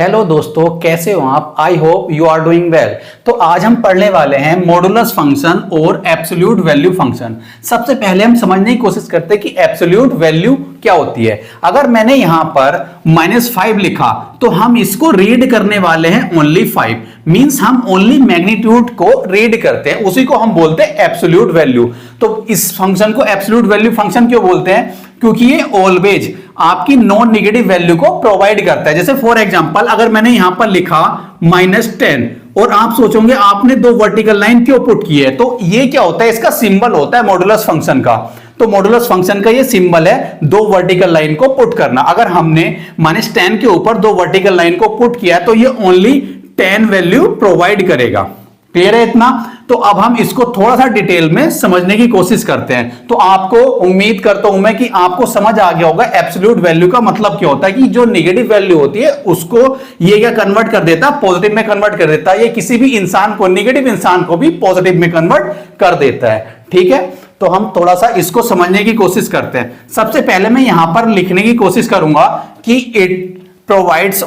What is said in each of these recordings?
Hello दोस्तों, कैसे हो आप? I hope you are doing well. तो आज हम पढ़ने वाले हैं मॉडुलस फंक्शन और एब्सोल्यूट वैल्यू फंक्शन। सबसे पहले हम समझने की कोशिश करते हैं कि एब्सोल्यूट वैल्यू क्या होती है। अगर मैंने यहां पर -5 लिखा तो हम इसको रीड करने वाले हैं ओनली 5, मींस हम ओनली मैग्नीट्यूड को रीड करते हैं, उसी को हम बोलते हैं एब्सोल्यूट वैल्यू। तो इस फंक्शन को एब्सोल्यूट वैल्यू फंक्शन क्यों बोलते हैं? क्योंकि ये ऑलवेज आपकी नॉन नेगेटिव वैल्यू को प्रोवाइड करता है। जैसे फॉर एग्जांपल अगर मैंने यहां पर लिखा -10 और आप सोचोगे आपने दो वर्टिकल लाइन क्यों पुट की है, तो ये क्या होता है, इसका सिंबल होता है मॉडुलस फंक्शन का। तो मॉडुलस फंक्शन का ये सिंबल है दो वर्टिकल लाइन को पुट करना। अगर हमने -10 के ऊपर दो वर्टिकल लाइन को पुट किया तो ये ओनली 10 वैल्यू प्रोवाइड करेगा। क्लियर है इतना? तो अब हम इसको थोड़ा सा डिटेल में समझने की कोशिश करते हैं। तो आपको उम्मीद करता हूं मैं कि आपको समझ आ गया होगा एब्सोल्यूट वैल्यू का मतलब क्या होता है, कि जो नेगेटिव वैल्यू होती है उसको ये क्या कन्वर्ट कर देता है, पॉजिटिव में कन्वर्ट कर देता है। ये किसी भी इंसान को, नेगेटिव इंसान को भी पॉजिटिव में कन्वर्ट कर देता है। ठीक है, तो हम थोड़ा सा इसको समझने की कोशिश करते हैं। सबसे पहले मैं यहां पर लिखने की कोशिश करूंगा कि it provides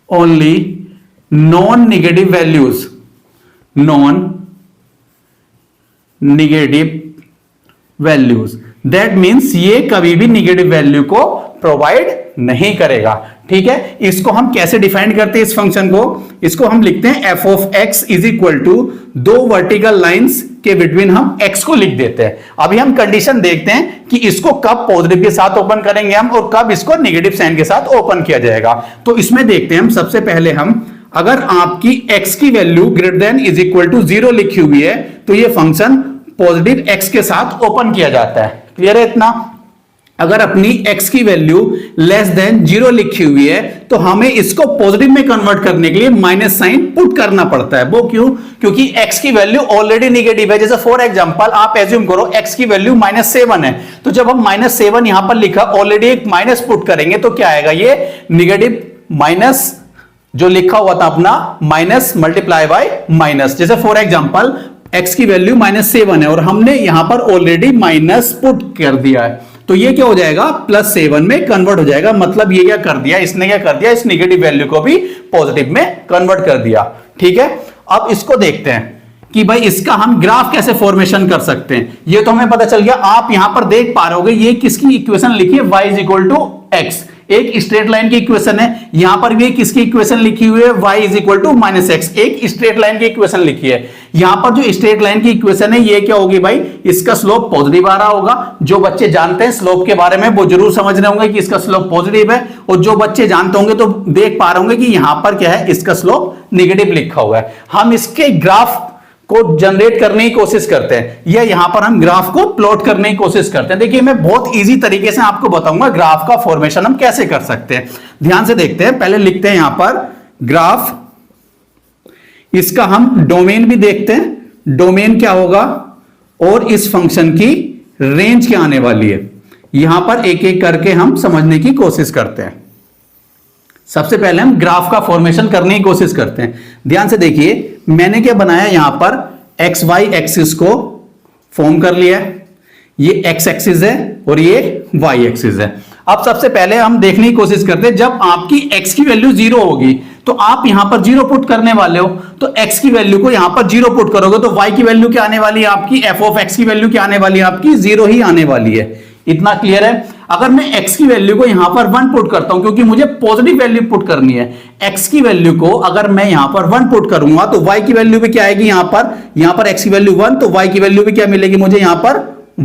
only non-negative values। That means ये कभी भी नेगेटिव वैल्यू को प्रोवाइड नहीं करेगा। ठीक है, इसको हम कैसे डिफाइन करते हैं इस फंक्शन को? इसको हम लिखते हैं f of x is equal to दो वर्टिकल लाइंस के बिटवीन हम x को लिख देते हैं। अभी हम कंडीशन देखते हैं कि इसको कब पॉजिटिव के साथ ओपन करेंगे हम और कब इसको नेगेटिव साइन के साथ ओपन किया जाएगा। तो इसमें देखते हैं हम, सबसे पहले हम, अगर आपकी x की value greater than is equal to 0 लिखी हुई है तो ये फंक्शन पॉजिटिव x के साथ ओपन किया जाता है। क्लियर है इतना? अगर अपनी x की वैल्यू लेस देन 0 लिखी हुई है तो हमें इसको पॉजिटिव में कन्वर्ट करने के लिए माइनस साइन पुट करना पड़ता है। वो क्यों? क्योंकि x की वैल्यू ऑलरेडी नेगेटिव है। जैसे फॉर एग्जांपल आप एज्यूम करो x की वैल्यू -7 है, तो जब हम -7 यहां पर लिखा, ऑलरेडी एक माइनस पुट करेंगे तो क्या आएगा, ये नेगेटिव माइनस जो लिखा हुआ था अपना माइनस मल्टीप्लाई बाय माइनस। जैसे फॉर एग्जांपल x की वैल्यू -7 है और हमने यहां पर ऑलरेडी माइनस पुट कर दिया है, तो ये क्या हो जाएगा, +7 में कन्वर्ट हो जाएगा। मतलब ये क्या कर दिया, इसने क्या कर दिया, इस नेगेटिव वैल्यू को भी पॉजिटिव में कन्वर्ट कर दिया। ठीक है, अब इसको देखते हैं कि भाई इसका हम ग्राफ कैसे फॉर्मेशन कर सकते हैं। ये तो हमें पता चल गया। आप यहां पर देख पा रहे होगे ये किसकी इक्वेशन लिखी है, y is equal to x, एक स्ट्रेट लाइन की इक्वेशन है। यहां पर भी किसकी इक्वेशन लिखी हुई है, y is equal to -x, एक स्ट्रेट लाइन की इक्वेशन लिखी है। यहां पर जो स्ट्रेट लाइन की इक्वेशन है ये क्या होगी भाई, इसका स्लोप पॉजिटिव आ रहा होगा। जो बच्चे जानते हैं स्लोप के बारे में वो जरूर समझ रहे होंगे कि इसका स्लोप पॉजिटिव है, और जो बच्चे जानते होंगे तो देख पा रहे होंगे कि यहां पर क्या है, इसका स्लोप नेगेटिव लिखा हुआ है। हम इसके ग्राफ को जनरेट करने की कोशिश करते हैं, या यहां पर हम ग्राफ को प्लॉट करने की कोशिश करते हैं। देखिए मैं बहुत इजी तरीके से आपको बताऊंगा ग्राफ का फॉर्मेशन हम कैसे कर सकते हैं। ध्यान से देखते हैं, पहले लिखते हैं यहां पर ग्राफ, इसका हम डोमेन भी देखते हैं, डोमेन क्या होगा और इस फंक्शन की रेंज क्या आने वाली है। यहां पर एक एक करके हम समझने की कोशिश करते हैं। सबसे पहले हम ग्राफ का फॉर्मेशन करने की कोशिश करते हैं। ध्यान से देखिए मैंने क्या बनाया, यहां पर एक्स वाई एक्सिस को फॉर्म कर लिया है। ये एक्स एक्सिस है और ये वाई एक्सिस है। अब सबसे पहले हम देखने की कोशिश करते हैं, जब आपकी x की वैल्यू 0 होगी तो आप यहां पर 0 पुट करने वाले हो, तो x की वैल्यू को यहां पर 0 पुट करोगे तो y की वैल्यू क्या आने वाली है आपकी, f ऑफ x की वैल्यू क्या आने वाली है आपकी, 0 ही आने वाली है। इतना क्लियर है? अगर मैं x की वैल्यू को यहां पर 1 पुट करता हूं, क्योंकि मुझे पॉजिटिव वैल्यू पुट करनी है, x की वैल्यू को अगर मैं यहां पर 1 पुट करूंगा तो y की वैल्यू भी क्या आएगी, यहां पर x की वैल्यू 1 तो y की वैल्यू भी क्या मिलेगी मुझे, यहां पर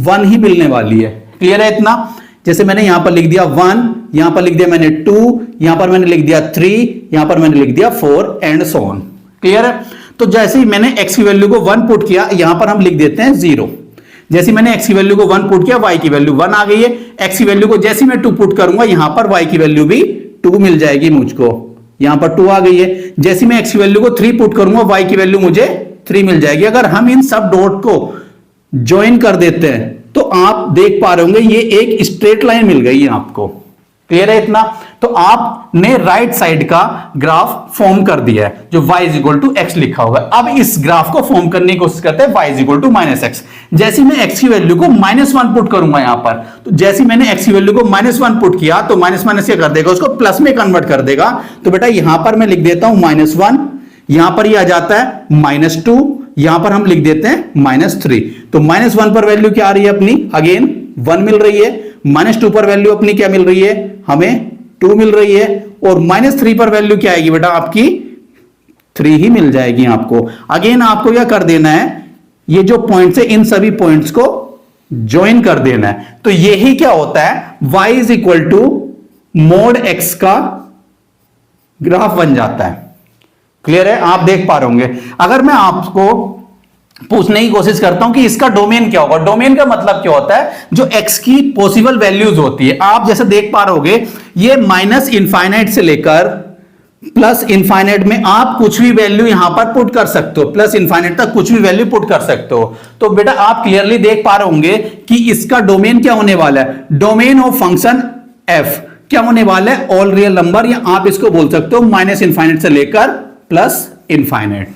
1 ही मिलने वाली है। क्लियर है इतना? जैसे मैंने यहां पर लिख दिया 1, यहां पर लिख दिया मैंने 2, यहां पर मैंने लिख दिया 3, यहां पर मैंने लिख दिया 4 एंड सो ऑन। क्लियर है? तो जैसे ही मैंने x की वैल्यू को 1 पुट किया, यहां पर हम लिख देते हैं 0। जैसे मैंने x की वैल्यू को 1 पुट किया, y की वैल्यू 1 आ गई है। x की वैल्यू को जैसे मैं 2 पुट करूंगा, यहां पर y की वैल्यू भी 2 मिल जाएगी मुझको, यहां पर 2 आ गई है। जैसे मैं x की वैल्यू को 3 पुट करूंगा, y की वैल्यू मुझे 3 मिल जाएगी। अगर हम इन सब डॉट को ज्वाइन कर देते हैं तो आप देख पा रहे होंगे ये एक स्ट्रेट लाइन मिल गई है आपको। क्लियर है इतना? तो आपने राइट साइड का ग्राफ फॉर्म कर दिया है जो y is equal to x लिखा हुआ है। अब इस ग्राफ को फॉर्म करने की कोशिश करते हैं y is equal to minus x. जैसे मैं x की वैल्यू को -1 पुट करूंगा यहां पर, तो जैसे मैंने x की वैल्यू को -1 पुट किया तो माइनस माइनस क्या कर देगा, उसको प्लस में कन्वर्ट कर देगा। तो बेटा यहां पर मैं लिख देता हूं -1, यहां पर ये आ जाता है -2, यहां पर हम लिख देते हैं -3। तो -1 पर वैल्यू क्या आ रही है अपनी, अगेन 1 मिल रही है। -2 पर वैल्यू अपनी क्या मिल रही है, हमें 2 मिल रही है। और -3 पर वैल्यू क्या आएगी बेटा आपकी, 3 ही मिल जाएगी आपको। अगेन आपको क्या कर देना है, ये जो पॉइंट्स है इन सभी पॉइंट्स को ज्वाइन कर देना है। तो यही क्या होता है, y is equal to mod x का ग्राफ बन जाता है। क्लियर है, आप देख पा रहे होंगे। अगर मैं आपको पूछने की कोशिश करता हूं कि इसका डोमेन क्या होगा, डोमेन का मतलब क्या होता है, जो x की पॉसिबल वैल्यूज होती है। आप जैसे देख पा रहे होगे ये माइनस इनफाइनाइट से लेकर प्लस इनफाइनाइट में आप कुछ भी वैल्यू यहां पर पुट कर सकते हो, प्लस इनफाइनाइट तक कुछ भी वैल्यू पुट कर सकते हो। तो बेटा आप क्लियरली देख पा रहे होंगे कि इसका डोमेन क्या होने वाला है, डोमेन ऑफ फंक्शन f क्या होने वाला है, ऑल रियल नंबर, या आप इसको बोल सकते हो माइनस इनफाइनाइट से लेकर प्लस इनफाइनाइट।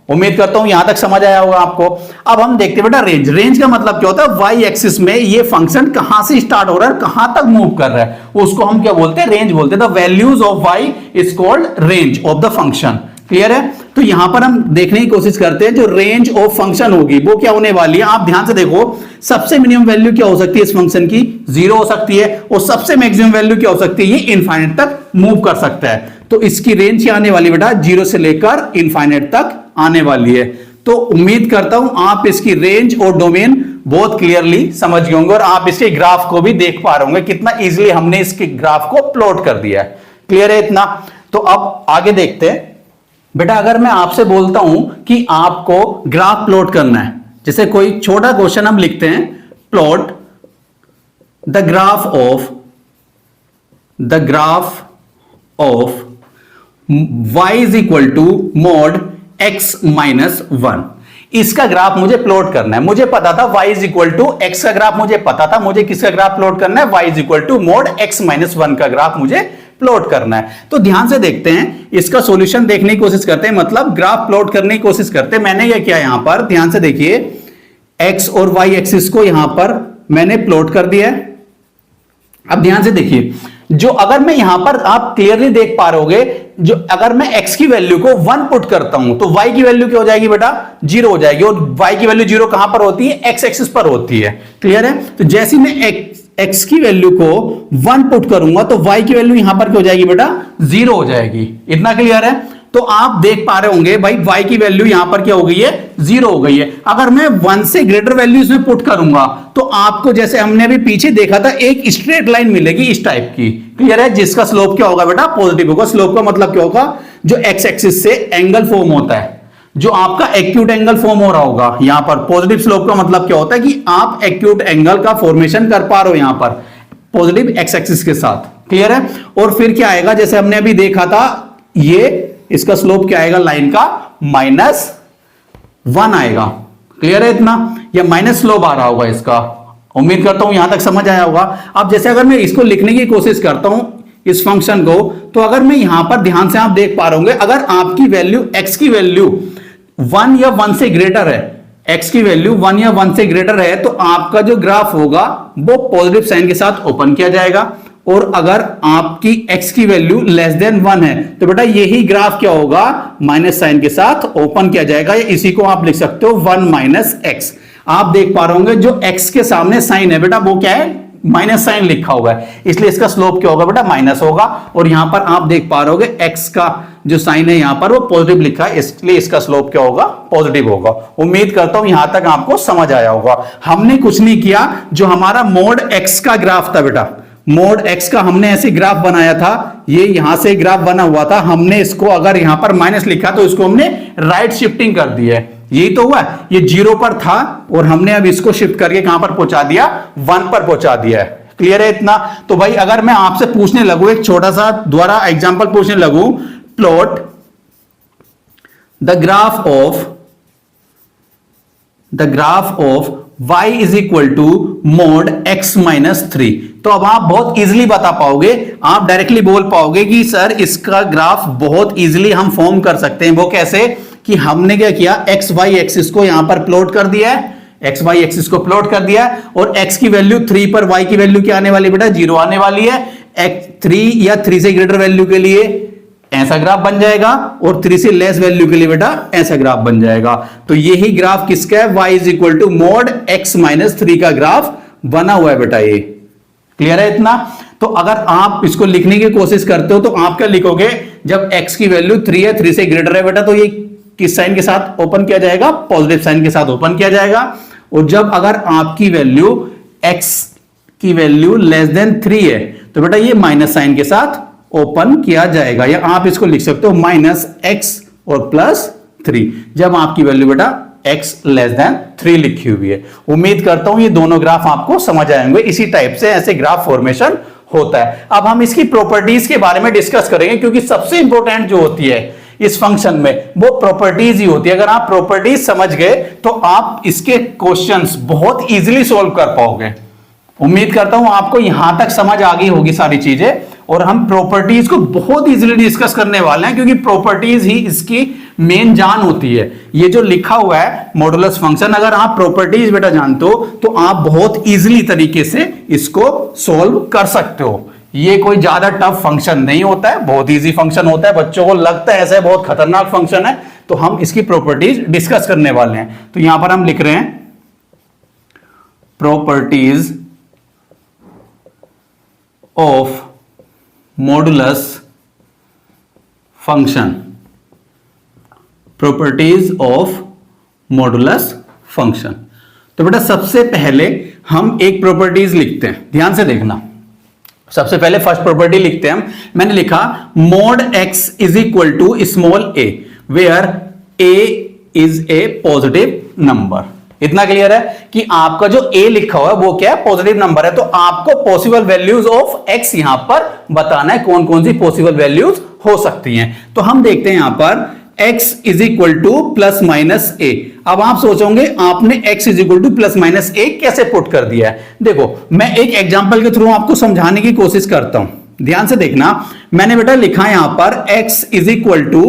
उम्मीद करता हूं यहां तक समझ आया होगा आपको। अब हम देखते हैं बेटा रेंज। रेंज का मतलब क्या होता है, वाई एक्सिस में ये फंक्शन कहां से स्टार्ट हो रहा है, कहां तक मूव कर रहा है, उसको हम क्या बोलते हैं, रेंज बोलते हैं। The values of y is called range of the function. Clear है? तो यहां पर हम देखने की कोशिश करते हैं जो रेंज ऑफ फंक्शन होगी वो क्या होने वाली है। आप ध्यान से देखो, सबसे मिनिमम वैल्यू क्या हो सकती है इस फंक्शन की, 0 हो सकती है, और सबसे मैक्सिमम वैल्यू क्या हो सकती है, ये इनफाइनाइट तक मूव कर सकता है। तो इसकी रेंज क्या आने वाली बेटा, 0 से लेकर इनफाइनाइट तक आने वाली है। तो उम्मीद करता हूं आप इसकी रेंज और डोमेन बहुत क्लियरली समझ गए होंगे, और आप इसके ग्राफ को भी देख पा रहे होंगे कितना इजीली हमने इसके ग्राफ को प्लॉट कर दिया है। क्लियर है इतना? तो अब आगे देखते हैं बेटा। अगर मैं आपसे बोलता हूं कि आपको ग्राफ प्लॉट करना है, जैसे कोई छोटा क्वेश्चन हम लिखते हैं, plot the graph of y is equal to mod x minus 1। इसका ग्राफ मुझे प्लॉट करना है। मुझे पता था y is equal to x का ग्राफ मुझे पता था, मुझे किसका ग्राफ प्लॉट करना है, y is equal to mod x minus 1 का ग्राफ मुझे प्लॉट करना है। तो ध्यान से देखते हैं, इसका सॉल्यूशन देखने की कोशिश करते हैं, मतलब ग्राफ प्लॉट करने की कोशिश करते हैं। मैंने ये किया यहां पर, ध्यान से देखिए, x और y एक्सिस को यहां पर मैंने प्लॉट कर दिया है। अब ध्यान से देखिए, जो अगर मैं यहां पर आप क्लियरली देख पा रहे हो, जो अगर मैं x की वैल्यू को 1 पुट करता हूं तो y की वैल्यू क्या हो जाएगी बेटा, 0 हो जाएगी। और y की वैल्यू 0 कहां पर होती है, x एक्सिस पर होती है। क्लियर है? तो जैसे मैं x की वैल्यू को 1 पुट करूंगा तो y की वैल्यू यहां पर क्या हो जाएगी बेटा, 0 हो जाएगी। इतना क्लियर है? तो आप देख पा रहे होंगे भाई y की वैल्यू यहां पर क्या हो गई है, 0 हो गई है। अगर मैं 1 से ग्रेटर वैल्यू इसमें पुट करूंगा तो आपको, जैसे हमने अभी पीछे देखा था, एक स्ट्रेट लाइन मिलेगी इस टाइप की। क्लियर है? जिसका स्लोप क्या होगा बेटा, पॉजिटिव होगा। स्लोप का मतलब क्या होगा, जो x एक्सिस से एंगल फॉर्म होता है, जो आपका एक्यूट एंगल फॉर्म हो रहा होगा यहां पर। पॉजिटिव स्लोप का मतलब क्या होता है कि आप एक्यूट एंगल का फॉर्मेशन कर पा रहे हो यहां पर पॉजिटिव x एक्सिस के साथ। क्लियर है? और फिर क्या आएगा, जैसे हमने अभी देखा था, ये इसका स्लोप क्या आएगा लाइन का, -1 आएगा। क्लियर है इतना? या माइनस स्लोप आ रहा होगा इसका। उम्मीद करता हूं यहां तक समझ आया होगा। अब जैसे अगर मैं इसको लिखने की कोशिश करता हूं इस फंक्शन को, तो अगर मैं यहां पर ध्यान से आप देख पा रहे होंगे, अगर आपकी वैल्यू x की वैल्यू 1 या 1 से ग्रेटर है, x की वैल्यू 1 या 1 से ग्रेटर है, तो आपका जो ग्राफ होगा वो पॉजिटिव साइन के साथ ओपन किया जाएगा। और अगर आपकी x की वैल्यू लेस देन 1 है तो बेटा यही ग्राफ क्या होगा, माइनस साइन के साथ ओपन किया जाएगा। इसी को आप लिख सकते हो 1 माइनस एक्स। आप देख पा रहे होंगे जो x के सामने साइन है बेटा वो क्या है, माइनस साइन लिखा हुआ है, इसलिए इसका स्लोप क्या होगा बेटा, माइनस होगा। और यहां पर आप देख पा रहे होगे x का जो साइन है यहां पर वो पॉजिटिव लिखा है, इसलिए इसका स्लोप क्या होगा, पॉजिटिव होगा। उम्मीद करता हूं यहां तक आपको समझ आया होगा। हमने कुछ नहीं किया, जो हमारा मोड x का ग्राफ था बेटा, मोड x का हमने ऐसे ग्राफ बनाया था, ये यहां से ग्राफ बना हुआ था, हमने इसको अगर यहां पर माइनस लिखा तो इसको हमने राइट शिफ्टिंग कर दी है। यही तो हुआ, ये 0 पर था और हमने अब इसको शिफ्ट करके कहां पर पहुंचा दिया, 1 पर पहुंचा दिया है। क्लियर है इतना? तो भाई अगर मैं आपसे पूछने लगूं, एक छोटा सा द्वारा एग्जांपल पूछने लगूं, plot the graph of y is equal to mod x minus 3, तो अब आप बहुत इजीली बता पाओगे, आप डायरेक्टली बोल पाओगे कि सर इसका ग्राफ बहुत इजीली हम फॉर्म कर सकते हैं। वो कैसे कि हमने क्या किया, एक्स वाई एक्सिस को यहां पर प्लॉट कर दिया है, एक्स वाई एक्सिस को प्लॉट कर दिया और x की वैल्यू 3 पर y की वैल्यू क्या आने वाली बेटा, 0 आने वाली है। x 3 या 3 से ग्रेटर वैल्यू के लिए ऐसा ग्राफ बन जाएगा और 3 से लेस वैल्यू के लिए बेटा ऐसा ग्राफ बन जाएगा। तो यही ग्राफ किसका है, y is equal to mod x minus 3 का ग्राफ बना हुआ है बेटा। ये क्लियर है इतना? तो अगर आप इसको लिखने की कोशिश करते हो तो आप क्या लिखोगे, जब x की वैल्यू 3 है, 3 से ग्रेटर है बेटा, तो ये किस साइन के साथ ओपन किया जाएगा, पॉजिटिव साइन के साथ ओपन किया जाएगा। और जब अगर आपकी वैल्यू x की वैल्यू लेस देन 3 है तो बेटा ये माइनस साइन के साथ ओपन किया जाएगा, या आप इसको लिख सकते हो माइनस x और प्लस 3, जब आपकी वैल्यू बेटा x लेस देन 3 लिखी हुई है। उम्मीद करता हूं ये दोनों ग्राफ आपको समझ आएंगे। इसी टाइप से ऐसे ग्राफ फॉर्मेशन होता है। अब हम इसकी प्रॉपर्टीज के बारे में डिस्कस करेंगे, क्योंकि सबसे इंपॉर्टेंट जो होती है इस फंक्शन में वो प्रॉपर्टीज ही होती है। अगर आप प्रॉपर्टीज समझ गए तो आप इसके क्वेश्चंस बहुत इजीली सॉल्व कर पाओगे। उम्मीद करता हूं आपको यहां तक समझ आ गई होगी सारी चीजें, और हम प्रॉपर्टीज को बहुत इजीली डिस्कस करने वाले हैं, क्योंकि प्रॉपर्टीज ही इसकी मेन जान होती है। ये जो लिखा हुआ है मॉडुलस फंक्शन, अगर आप प्रॉपर्टीज बेटा जानते हो तो आप बहुत इजीली तरीके से इसको सॉल्व कर सकते हो। ये कोई ज्यादा टफ फंक्शन नहीं होता है, बहुत इजी फंक्शन होता है। बच्चों को लगता है ऐसा बहुत खतरनाक फंक्शन है, तो हम इसकी प्रॉपर्टीज डिस्कस करने वाले हैं। तो यहां पर हम लिख रहे हैं properties of modulus function, properties of modulus function. तो बेटा सबसे पहले हम एक प्रॉपर्टीज लिखते हैं, ध्यान से देखना। सबसे पहले फर्स्ट प्रॉपर्टी लिखते हैं हम। मैंने लिखा mod x is equal to small a where a is a positive number. इतना क्लियर है कि आपका जो a लिखा हुआ है वो क्या है, पॉजिटिव नंबर है। तो आपको पॉसिबल वैल्यूज ऑफ x यहां पर बताना है, कौन कौन सी पॉसिबल वैल्यूज हो सकती हैं। तो हम देखते हैं यहां पर x is equal two plus minus a। अब आप सोचोगे आपने x is equal two plus minus a कैसे पुट कर दिया है। देखो मैं एक एग्जांपल के थ्रू आपको समझाने की कोशिश करता हूं, ध्यान से देखना। मैंने बेटा लिखा यहां पर x is equal to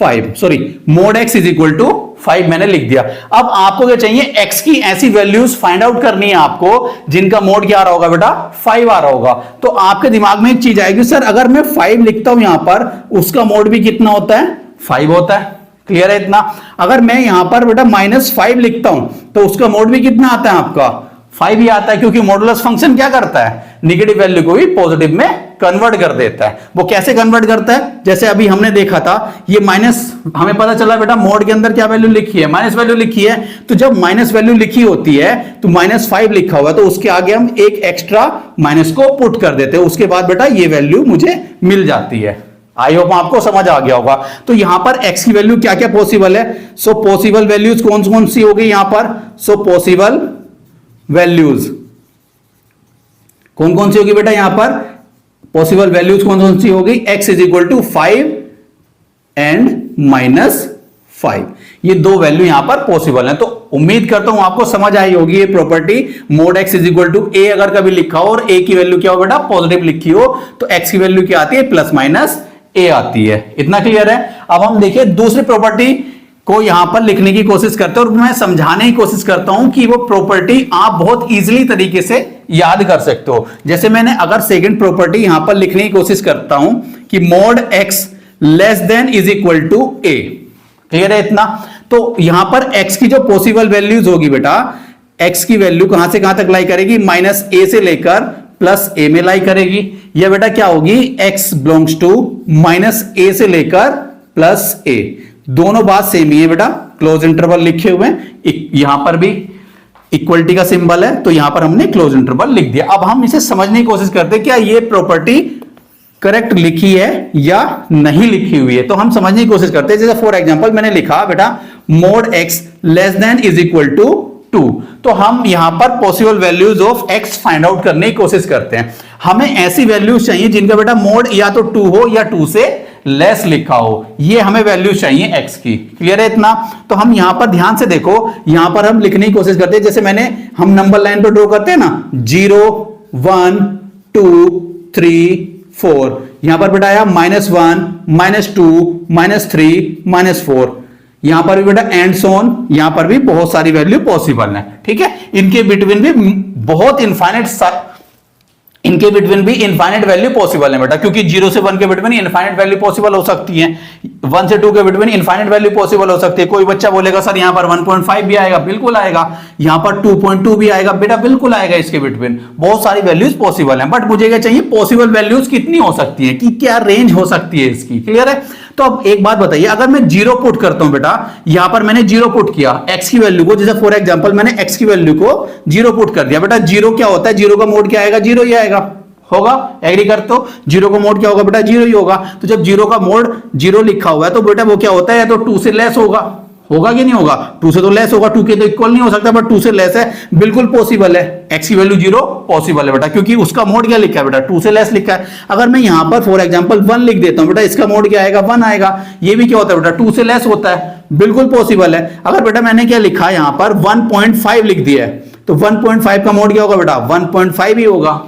5, sorry mod x is equal to 5 मैंने लिख दिया। अब आपको क्या चाहिए, x की ऐसी वैल्यूज फाइंड आउट करनी है आपको जिनका मोड क्या आ रहा होगा बेटा, 5 आ रहा होगा। तो आपके दिमाग में एक चीज आएगी, सर अगर मैं 5 लिखता हूं यहां पर, उसका मोड भी कितना होता है, 5 होता है। क्लियर है इतना? अगर मैं यहां पर बेटा -5 लिखता हूं तो उसका मोड भी कितना आता है आपका, 5 ही आता है, क्योंकि मॉडुलस फंक्शन क्या करता है, नेगेटिव वैल्यू को भी पॉजिटिव में कन्वर्ट कर देता है। वो कैसे कन्वर्ट करता है, जैसे अभी हमने देखा था, ये माइनस, हमें पता चला बेटा मोड के अंदर क्या वैल्यू लिखी है, माइनस वैल्यू लिखी है। तो जब माइनस वैल्यू लिखी होती है तो -5 लिखा हुआ है, तो उसके आगे हम एक एक्स्ट्रा माइनस को पुट कर देते हैं, उसके बाद बेटा ये वैल्यू मुझे मिल जाती है। आई होप आपको समझ आ गया होगा। तो यहां पर x की वैल्यू क्या क्या पॉसिबल है, सो पॉसिबल वैल्यूज कौन कौन सी होगी यहां पर, सो पॉसिबल वैल्यूज कौन कौन सी होगी बेटा, यहां पर पॉसिबल वैल्यूज कौन कौन सी होगी, x is equal to 5 and -5, ये दो वैल्यू यहां पर पॉसिबल है। तो उम्मीद करता हूं आपको समझ आई होगी ये property. Mod x is equal to a अगर कभी लिखा हो और a की वैल्यू क्या हो बेटा, पॉजिटिव लिखी हो, तो x की वैल्यू क्या आती है, प्लस माइनस a आती है। इतना क्लियर है? अब हम देखिए दूसरी प्रॉपर्टी को यहां पर लिखने की कोशिश करते हैं, और मैं समझाने की कोशिश करता हूं कि वो प्रॉपर्टी आप बहुत इजीली तरीके से याद कर सकते हो। जैसे मैंने अगर सेकंड प्रॉपर्टी यहां पर लिखने की कोशिश करता हूं कि mod x less than is equal to a। Clear है इतना? तो यहां पर x की जो पॉसिबल वैल्यूज होगी बेटा, x की वैल्यू कहां से कहां तक लाई करेगी, -a से लेकर प्लस a में लाई करेगी। यह बेटा क्या होगी, x बिलोंग्स टू -a से लेकर प्लस a, दोनों बात सेम ही है बेटा, क्लोज इंटरवल लिखे हुए हैं। यहां पर भी इक्वलिटी का सिंबल है, तो यहां पर हमने क्लोज इंटरवल लिख दिया। अब हम इसे समझने की कोशिश करते हैं क्या ये प्रॉपर्टी करेक्ट लिखी है या नहीं लिखी हुई है। तो हम समझने की कोशिश करते हैं। जैसे फॉर एग्जांपल मैंने लिखा बेटा mod x less than is equal to 2, तो हम यहां पर possible values of x find out करने की कोशिश करते हैं। हमें ऐसी वैल्यूज चाहिए जिनका बेटा मोड या तो 2 हो या 2 से लेस लिखा हो, ये हमें वैल्यू चाहिए x की। क्लियर है इतना? तो हम यहां पर ध्यान से देखो, यहां पर हम लिखने की कोशिश करते हैं, जैसे हम नंबर लाइन पर ड्रॉ करते हैं ना, 0 1 2 3 4, यहां पर बेटा आया -1 -2 -3 -4, यहां पर भी बेटा एंड सोन, यहां पर भी बहुत सारी वैल्यू पॉसिबल है। ठीक है, इनके बिटवीन भी बहुत इनके बिटवीन भी इनफाइनाइट वैल्यू पॉसिबल है बेटा, क्योंकि 0 से 1 के बिटवीन इनफाइनाइट वैल्यू पॉसिबल हो सकती है, 1 से 2 के बिटवीन इनफाइनाइट वैल्यू पॉसिबल हो सकती है। कोई बच्चा बोलेगा सर यहां पर 1.5 भी आएगा, बिल्कुल आएगा, यहां पर 2.2 भी आएगा बेटा, बिल्कुल आएगा, इसके बिटवीन बहुत सारी वैल्यूज पॉसिबल है। बट मुझे क्या चाहिए, पॉसिबल वैल्यूज कितनी हो सकती है, कि क्या रेंज हो सकती है इसकी, क्लियर है। तो अब एक बात बताइए, अगर मैं 0 पुट करता हूं बेटा, यहां पर मैंने 0 पुट किया x की वैल्यू को, जैसे फॉर एग्जांपल मैंने x की वैल्यू को 0 पुट कर दिया बेटा, 0 क्या होता है, 0 का मोड क्या आएगा, 0 ही आएगा, होगा, एग्री करते हो। 0 का मोड क्या होगा बेटा, 0 ही होगा। तो जब 0 का मोड 0 लिखा हुआ है तो बेटा वो क्या होता है, तो 2 से लेस होगा, होगा कि नहीं होगा, 2 से तो लेस होगा, 2 के तो इक्वल नहीं हो सकता, बट 2 से लेस है, बिल्कुल पॉसिबल है। x की वैल्यू 0 पॉसिबल है बेटा, क्योंकि उसका मोड क्या लिखा है बेटा, 2 से लेस लिखा है। अगर मैं यहां पर फॉर एग्जांपल 1 लिख देता हूं बेटा, इसका मोड क्या आएगा, 1 आएगा, ये भी क्या होता है बेटा, 2 से लेस होता है, बिल्कुल पॉसिबल है। अगर बेटा मैंने क्या लिखा, यहां पर 1.5 लिख दिया है, तो 1.5 का मोड क्या होगा बेटा, 1.5 ही होगा,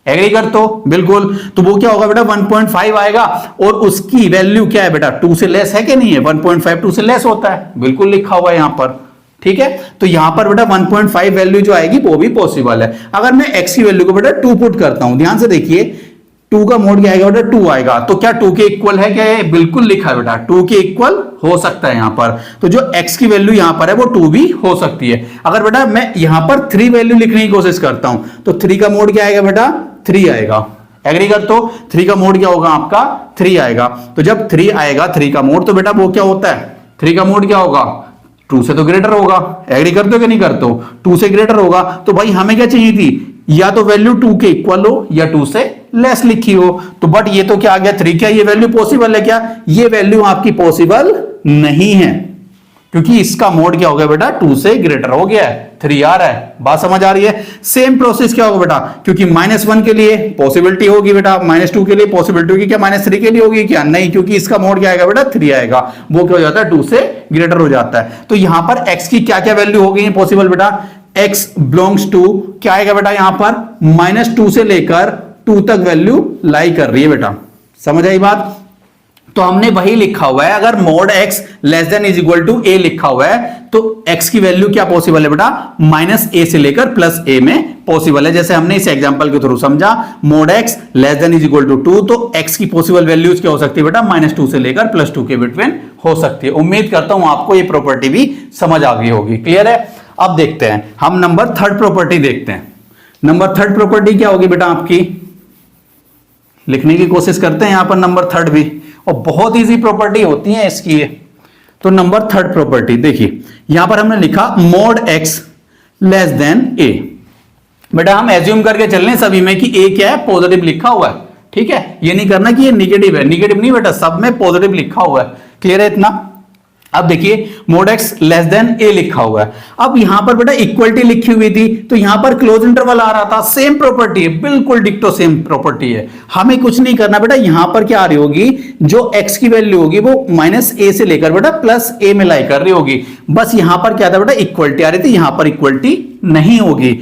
एग्री कर तो बिल्कुल। तो वो क्या होगा बेटा, 1.5 आएगा, और उसकी वैल्यू क्या है बेटा, 2 से लेस है कि नहीं है, 1.5 2 से लेस होता है, बिल्कुल लिखा हुआ है यहां पर। ठीक है, तो यहां पर बेटा 1.5 वैल्यू जो आएगी वो भी पॉसिबल है। अगर मैं x की वैल्यू को बेटा 2 पुट करता हूं, ध्यान से देखिए, 2 का मोड क्या आएगा बेटा, 2 आएगा, तो क्या 2 के इक्वल है क्या, ये बिल्कुल लिखा है बेटा, 2 के इक्वल हो सकता है यहां पर। तो जो x की वैल्यू यहां पर है वो 2 भी हो सकती है। अगर बेटा मैं यहां पर 3 वैल्यू लिखने की कोशिश करता हूं, तो 3 का मोड क्या आएगा बेटा, 3 आएगा, एग्री कर तो। 3 का मोड क्या होगा आपका, 3 आएगा। तो जब 3 आएगा, 3 का मोड, तो बेटा वो क्या होता है, 3 का मोड क्या होगा, 2 से तो ग्रेटर होगा, एग्री करते हो कि नहीं करते हो, 2 से ग्रेटर होगा। तो भाई हमें क्या चाहिए थी, या तो वैल्यू 2 के इक्वल हो या 2 से लेस लिखी हो। तो बट ये तो क्या आ गया 3, क्या ये वैल्यू पॉसिबल है क्या, ये वैल्यू आपकी पॉसिबल नहीं है, क्योंकि इसका मोड क्या हो गया बेटा, 2 से ग्रेटर हो गया है, 3 आ रहा है। बात समझ आ रही है। सेम प्रोसेस क्या होगा बेटा, क्योंकि -1 के लिए पॉसिबिलिटी होगी बेटा, -2 के लिए पॉसिबिलिटी होगी क्या, -3 के लिए होगी क्या, नहीं, क्योंकि इसका मोड क्या आएगा बेटा, 3 आएगा, वो क्या हो जाता है, 2 से ग्रेटर हो जाता है। तो यहां पर x की क्या क्या वैल्यू हो गई है पॉसिबल बेटा, x बिलोंग्स टू क्या आएगा बेटा, यहां पर -2 से लेकर 2 तक वैल्यू लाई कर रही है बेटा, समझ आई बात। तो हमने वही लिखा हुआ है, अगर mod x less than is equal to a लिखा हुआ है, तो x की वैल्यू क्या पॉसिबल है बेटा, -a से लेकर +a में पॉसिबल है। जैसे हमने इस एग्जांपल के थ्रू समझा, mod x less than is equal to 2, तो x की पॉसिबल वैल्यूज क्या हो सकती है बेटा, -2 से लेकर +2 के बिटवीन हो सकती है। उम्मीद करता हूं आपको ये प्रॉपर्टी भी समझ आ गई होगी, क्लियर है। अब देखते हैं हम नंबर 3 प्रॉपर्टी देखते हैं। नंबर 3 प्रॉपर्टी क्या होगी बेटा आपकी, लिखने की कोशिश करते हैं यहां पर नंबर 3 भी, और बहुत इजी प्रॉपर्टी होती है इसकी। तो नंबर 3 प्रॉपर्टी देखिए, यहां पर हमने लिखा mod x less then a। बेटा हम एज्यूम करके चल रहे हैं सभी में कि a क्या है, पॉजिटिव लिखा हुआ है, ठीक है, ये नहीं करना कि ये निगेटिव है, निगेटिव नहीं बेटा, सब में पॉजिटिव लिखा हुआ है, क्लियर है इतना। अब देखिए mode x less then a लिखा हुआ है, अब यहां पर बेटा इक्वलिटी लिखी हुई थी, तो यहां पर क्लोज इंटरवल आ रहा था, सेम प्रॉपर्टी है, बिल्कुल डिक्टो सेम प्रॉपर्टी है। हमें कुछ नहीं करना बेटा, यहां पर क्या आ रही होगी, जो x की वैल्यू होगी वो -a से लेकर बेटा +a में लाई कर रही होगी। बस यहां पर क्या था बेटा, इक्वलिटी आ रही थी, यहां पर इक्वलिटी नहीं होगी।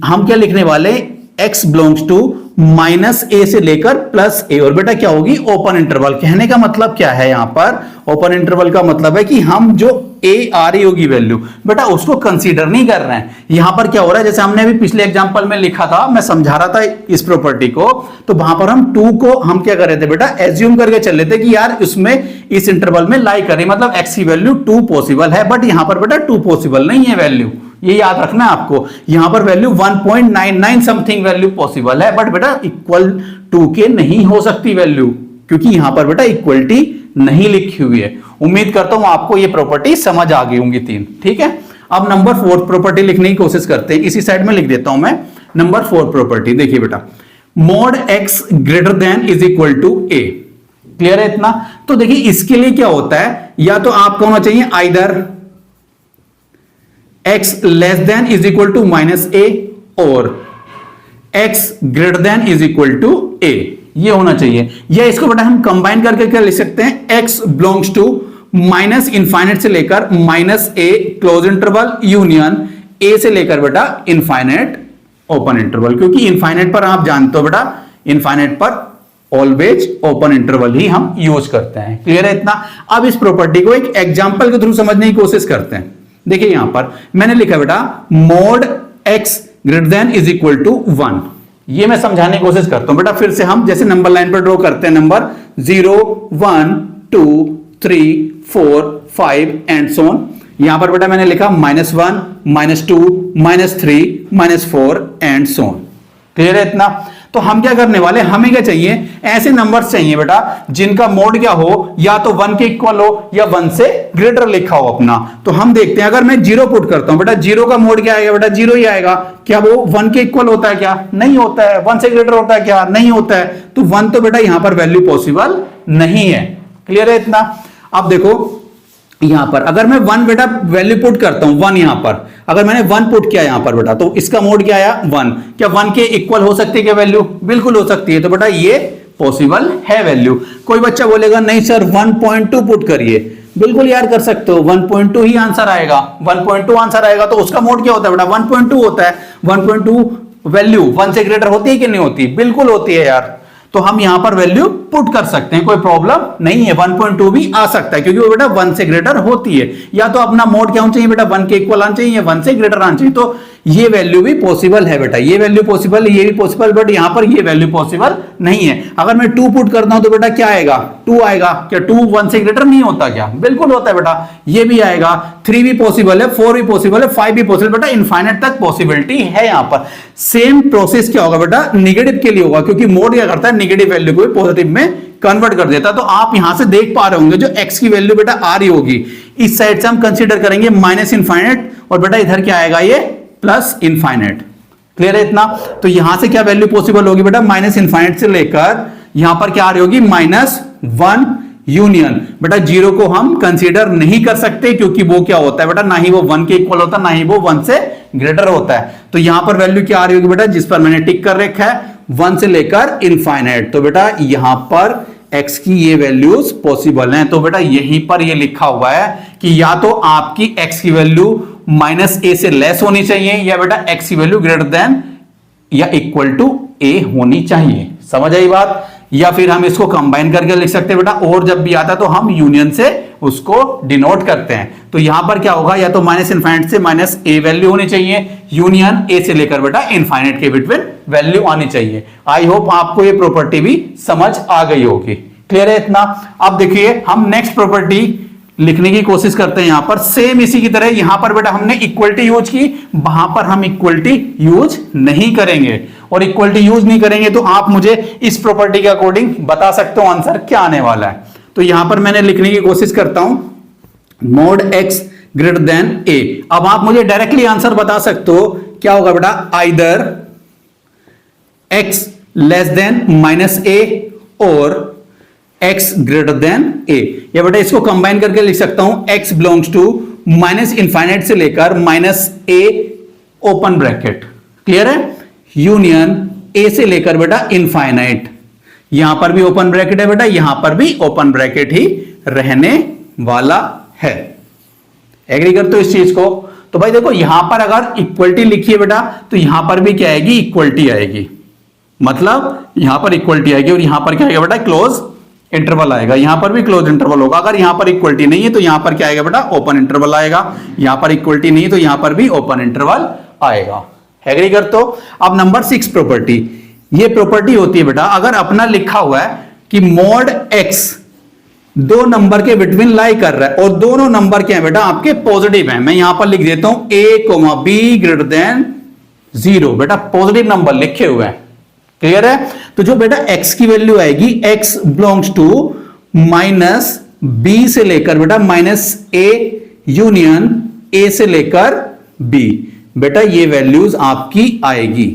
हम क्या लिखने वाले, x बिलोंग्स टू -a से लेकर +a, और बेटा क्या होगी, ओपन इंटरवल। कहने का मतलब क्या है, यहां पर ओपन इंटरवल का मतलब है कि हम जो a आ रही होगी वैल्यू बेटा उसको कंसीडर नहीं कर रहे हैं। यहां पर क्या हो रहा है, जैसे हमने अभी पिछले एग्जांपल में लिखा था, मैं समझा रहा था इस प्रॉपर्टी को, तो वहां पर हम 2 को हम क्या कर रहे थे बेटा, एज्यूम करके चल रहे थे कि यार इसमें इस इंटरवल में लाई करें, मतलब x की वैल्यू 2 पॉसिबल है, बट यहां पर बेटा 2 पॉसिबल नहीं है वैल्यू, ये याद रखना है आपको। यहां पर वैल्यू 1.99 समथिंग वैल्यू पॉसिबल है, बट बेटा इक्वल टू के नहीं हो सकती वैल्यू, क्योंकि यहां पर बेटा इक्वलिटी नहीं लिखी हुई है। उम्मीद करता हूं आपको ये प्रॉपर्टी समझ आ गई होंगी 3, ठीक है। अब नंबर 4 प्रॉपर्टी लिखने की कोशिश करते हैं, इसी साइड में लिख देता हूं मैं नंबर 4 प्रॉपर्टी। देखिए बेटा, mod x greater than is equal to a, clear है इतना। तो देखिए इसके लिए क्या होता है, या तो आपका होना चाहिए either x less than is equal to -a और x greater than is equal to a, ये होना चाहिए। या इसको बेटा हम कंबाइन करके क्या लिख सकते हैं, x बिलोंग्स टू -इनफाइनाइट से लेकर -a close interval union a से लेकर बेटा इनफाइनाइट ओपन इंटरवल, क्योंकि इनफाइनाइट पर आप जानते हो बेटा, इनफाइनाइट पर ऑलवेज ओपन इंटरवल ही हम यूज करते हैं। क्लियर है इतना? अब इस प्रॉपर्टी को एक एग्जांपल के थ्रू समझने की कोशिश करते हैं। देखिए यहां पर मैंने लिखा बेटा mod x greater than is equal to 1। ये मैं समझाने की कोशिश करता हूं बेटा, फिर से हम जैसे नंबर लाइन पर ड्रॉ करते हैं, नंबर 0 1 2 3 4 5 एंड सो ऑन। यहां पर बेटा मैंने लिखा -1 -2 -3 -4 एंड सो ऑन। क्लियर है इतना? तो हम क्या करने वाले, हमें क्या चाहिए, ऐसे नंबर्स चाहिए बेटा जिनका मोड क्या हो, या तो 1 के इक्वल हो या 1 से ग्रेटर लिखा हो अपना। तो हम देखते हैं, अगर मैं 0 पुट करता हूं बेटा, 0 का मोड क्या आएगा बेटा, 0 ही आएगा। क्या वो 1 के इक्वल होता है? क्या नहीं होता है। 1 से ग्रेटर होता है? क्या नहीं होता है। तो 1 तो बेटा यहां पर वैल्यू पॉसिबल नहीं है। क्लियर है इतना? अब देखो यहां पर अगर मैं 1 बेटा वैल्यू पुट करता हूं, 1 यहां पर अगर मैंने 1 पुट किया यहां पर बेटा, तो इसका मोड क्या आया 1। क्या 1 के इक्वल हो सकती है क्या वैल्यू? बिल्कुल हो सकती है। तो बेटा ये पॉसिबल है वैल्यू। कोई बच्चा बोलेगा नहीं सर 1.2 पुट करिए, बिल्कुल यार कर सकते हो, 1.2 ही आंसर आएगा। 1.2 आंसर आएगा तो उसका मोड क्या होता है बेटा, 1.2 होता है। 1.2 वैल्यू 1 से ग्रेटर होती है कि नहीं होती? बिल्कुल होती है यार। तो हम यहां पर वैल्यू पुट कर सकते हैं, कोई प्रॉब्लम नहीं है। 1.2 भी आ सकता है क्योंकि वो बेटा 1 से ग्रेटर होती है। या तो अपना मोड क्या होना चाहिए बेटा, 1 के इक्वल आना चाहिए या 1 से ग्रेटर आना चाहिए। तो ये वैल्यू भी पॉसिबल है बेटा, ये वैल्यू पॉसिबल है, ये भी पॉसिबल, बट यहां पर ये वैल्यू पॉसिबल नहीं है। अगर मैं 2 पुट करता हूं तो बेटा क्या आएगा, 2 आएगा। क्या 2 1 से ग्रेटर नहीं होता? क्या बिल्कुल होता है बेटा, ये भी आएगा। 3 भी पॉसिबल है, 4 भी पॉसिबल है, 5 भी पॉसिबल। बेटा इनफाइनाइट तक पॉसिबिलिटी है यहां पर। सेम प्रोसेस क्या होगा बेटा, निगेटिव के लिए होगा, क्योंकि मोड क्या करता है, निगेटिव वैल्यू को पॉजिटिव में कन्वर्ट कर देता। तो आप यहां से देख पा रहे होंगे जो x की वैल्यू बेटा आ रही होगी, इस साइड से हम कंसीडर करेंगे माइनस इनफाइनाइट, और बेटा इधर क्या आएगा, ये प्लस इनफाइनाइट। क्लियर है इतना? तो यहां से क्या वैल्यू पॉसिबल होगी बेटा, माइनस इनफाइनाइट से लेकर यहां पर क्या आ रही होगी, -1 यूनियन। बेटा 0 को हम कंसीडर नहीं कर सकते क्योंकि वो क्या होता है बेटा, ना ही वो 1 के इक्वल होता है, ना ही वो 1 से ग्रेटर होता है। तो यहां पर वैल्यू क्या आ रही होगी बेटा, जिस पर मैंने टिक कर रखा है, 1 से लेकर इनफाइनाइट। तो बेटा यहां पर x की ये वैल्यूज पॉसिबल हैं। तो बेटा यहीं पर ये लिखा हुआ है कि या तो आपकी x की वैल्यू -a से लेस होनी चाहिए, या बेटा x की वैल्यू ग्रेटर देन या इक्वल टू a होनी चाहिए। समझ आई बात? या फिर हम इसको कंबाइन करके लिख सकते हैं बेटा, और जब भी आता है तो हम यूनियन से उसको डिनोट करते हैं। तो यहां पर क्या होगा, या तो माइनस इनफाइनाइट से -a वैल्यू होनी चाहिए, यूनियन a से लेकर बेटा इनफाइनाइट के बिटवीन वैल्यू आनी चाहिए। आई होप आपको ये प्रॉपर्टी भी समझ आ गई होगी। क्लियर है इतना? अब देखिए हम नेक्स्ट प्रॉपर्टी लिखने की कोशिश करते हैं। यहां पर सेम इसी की तरह, यहां पर बेटा हमने इक्वलिटी यूज की, वहां पर हम इक्वलिटी यूज नहीं करेंगे। और इक्वलिटी यूज नहीं करेंगे तो आप मुझे इस प्रॉपर्टी के अकॉर्डिंग बता सकते हो आंसर क्या आने वाला है। तो यहां पर मैंने लिखने की कोशिश करता हूं mod x greater then a। अब आप मुझे डायरेक्टली आंसर बता सकते हो क्या होगा बेटा, either x less then -a और x ग्रेटर देन a। या बेटा इसको कंबाइन करके लिख सकता हूं, x belongs to minus infinite से लेकर -a ओपन ब्रैकेट। क्लियर है? यूनियन a से लेकर बेटा इनफाइनाइट। यहां पर भी ओपन ब्रैकेट है बेटा, यहां पर भी ओपन ब्रैकेट ही रहने वाला है। एग्री करते हो इस चीज को? तो भाई देखो यहां पर अगर इक्वलिटी लिखी है बेटा, तो यहां पर भी क्या आएगी, इक्वलिटी आएगी। मतलब यहां पर इक्वलिटी आएगी और यहां पर क्या आएगा बेटा, क्लोज इंटरवल आएगा। यहां पर भी क्लोज इंटरवल होगा। अगर यहां पर इक्वलिटी नहीं है तो यहां पर क्या आएगा बेटा, ओपन इंटरवल आएगा। यहां पर इक्वलिटी नहीं है तो यहां पर भी ओपन इंटरवल आएगा। एग्री करते हो? अब नंबर 6 प्रॉपर्टी, ये प्रॉपर्टी होती है बेटा, अगर अपना लिखा हुआ है कि मोड x 2 नंबर के बिटवीन लाई कर रहा है और दोनों नंबर क्या है बेटा, आपके पॉजिटिव हैं। मैं यहां पर लिख देता हूं a, b ग्रेटर देन 0। बेटा पॉजिटिव नंबर लिखे हुए हैं। क्लियर है? तो जो बेटा x की वैल्यू आएगी, x बिलोंग्स टू -b से लेकर बेटा -a यूनियन a से लेकर b। बेटा ये वैल्यूज आपकी आएगी।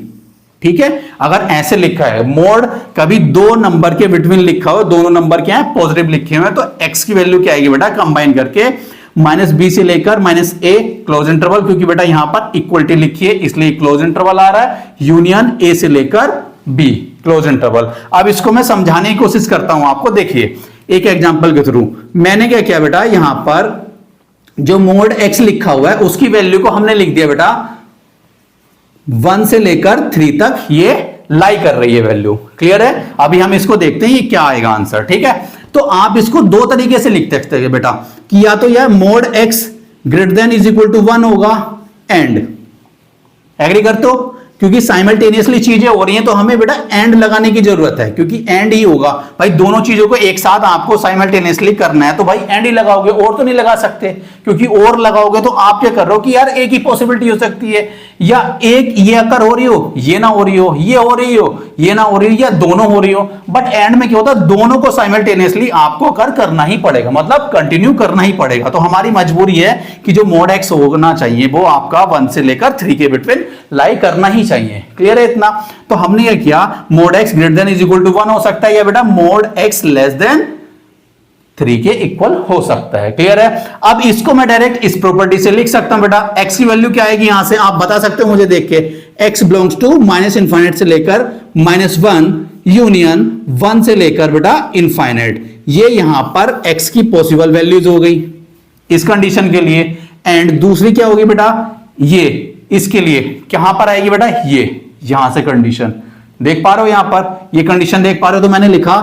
ठीक है? अगर ऐसे लिखा है, मोड कभी 2 नंबर के बिटवीन लिखा हो, दोनों नंबर क्या है, पॉजिटिव लिखे हुए हैं, तो x की वैल्यू क्या आएगी बेटा, कंबाइन करके -b से लेकर -a क्लोज इंटरवल, क्योंकि बेटा यहां पर इक्वलिटी लिखी है इसलिए क्लोज इंटरवल आ रहा है, यूनियन a से लेकर b क्लोज इंटरवल। अब इसको मैं समझाने की कोशिश करता हूं आपको। देखिए एक एग्जांपल के थ्रू मैंने क्या किया बेटा, यहां पर जो मोड x लिखा हुआ है उसकी वैल्यू को हमने लिख दिया बेटा 1 से लेकर 3 तक ये लाई कर रही है वैल्यू। क्लियर है? अभी हम इसको देखते हैं ये क्या आएगा आंसर। ठीक है, तो आप इसको दो तरीके से लिख सकते हैं बेटा कि या तो यह mod x greater than is equal to 1 होगा एंड, एग्री करते हो? क्योंकि साइमल्टेनियसली चीजें हो रही हैं तो हमें बेटा एंड लगाने की जरूरत है, क्योंकि एंड ही होगा भाई। दोनों चीजों को एक साथ आपको साइमल्टेनियसली करना है तो भाई एंड ही लगाओगे, और तो नहीं लगा सकते। क्योंकि और लगाओगे तो आप क्या कर रहे हो कि यार एक ही पॉसिबिलिटी हो सकती है, या एक ये अकर हो रही हो, ये ना हो रही हो, ये हो रही हो, ये ना हो रही हो, या दोनों हो रही हो। बट एंड में क्या होता है, दोनों को साइमल्टेनियसली आपको अकर करना ही पड़ेगा, मतलब कंटिन्यू करना ही पड़ेगा। तो हमारी मजबूरी है कि जो मोड एक्स होना चाहिए वो आपका 1 से लेकर 3 के बिटवीन लाई करना ही चाहिए। क्लियर है इतना? तो हमने ये किया mod x greater than is equal to 1 हो सकता है, या बेटा मोड एक्स लेस देन 3 के इक्वल हो सकता है। क्लियर है? अब इसको मैं डायरेक्ट इस प्रॉपर्टी से लिख सकता हूं बेटा। x की वैल्यू क्या आएगी यहां से आप बता सकते हो मुझे देख के। x belongs to minus infinite से लेकर -1 यूनियन 1 से लेकर बेटा इनफाइनाइट। ये यहां पर x की पॉसिबल वैल्यूज हो गई इस कंडीशन के लिए। एंड दूसरी क्या होगी बेटा, ये इसके लिए कहां पर आएगी बेटा, ये यहां से कंडीशन देख पा रहे हो, यहां पर ये कंडीशन देख पा रहे हो। तो मैंने लिखा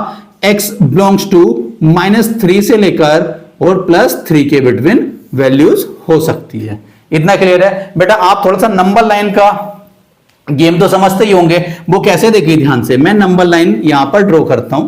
x बिलोंग्स टू -3 से लेकर और +3 के बिटवीन वैल्यूज हो सकती है। इतना क्लियर है बेटा? आप थोड़ा सा नंबर लाइन का गेम तो समझते ही होंगे, वो कैसे देखिए ध्यान से। मैं नंबर लाइन यहां पर ड्रॉ करता हूं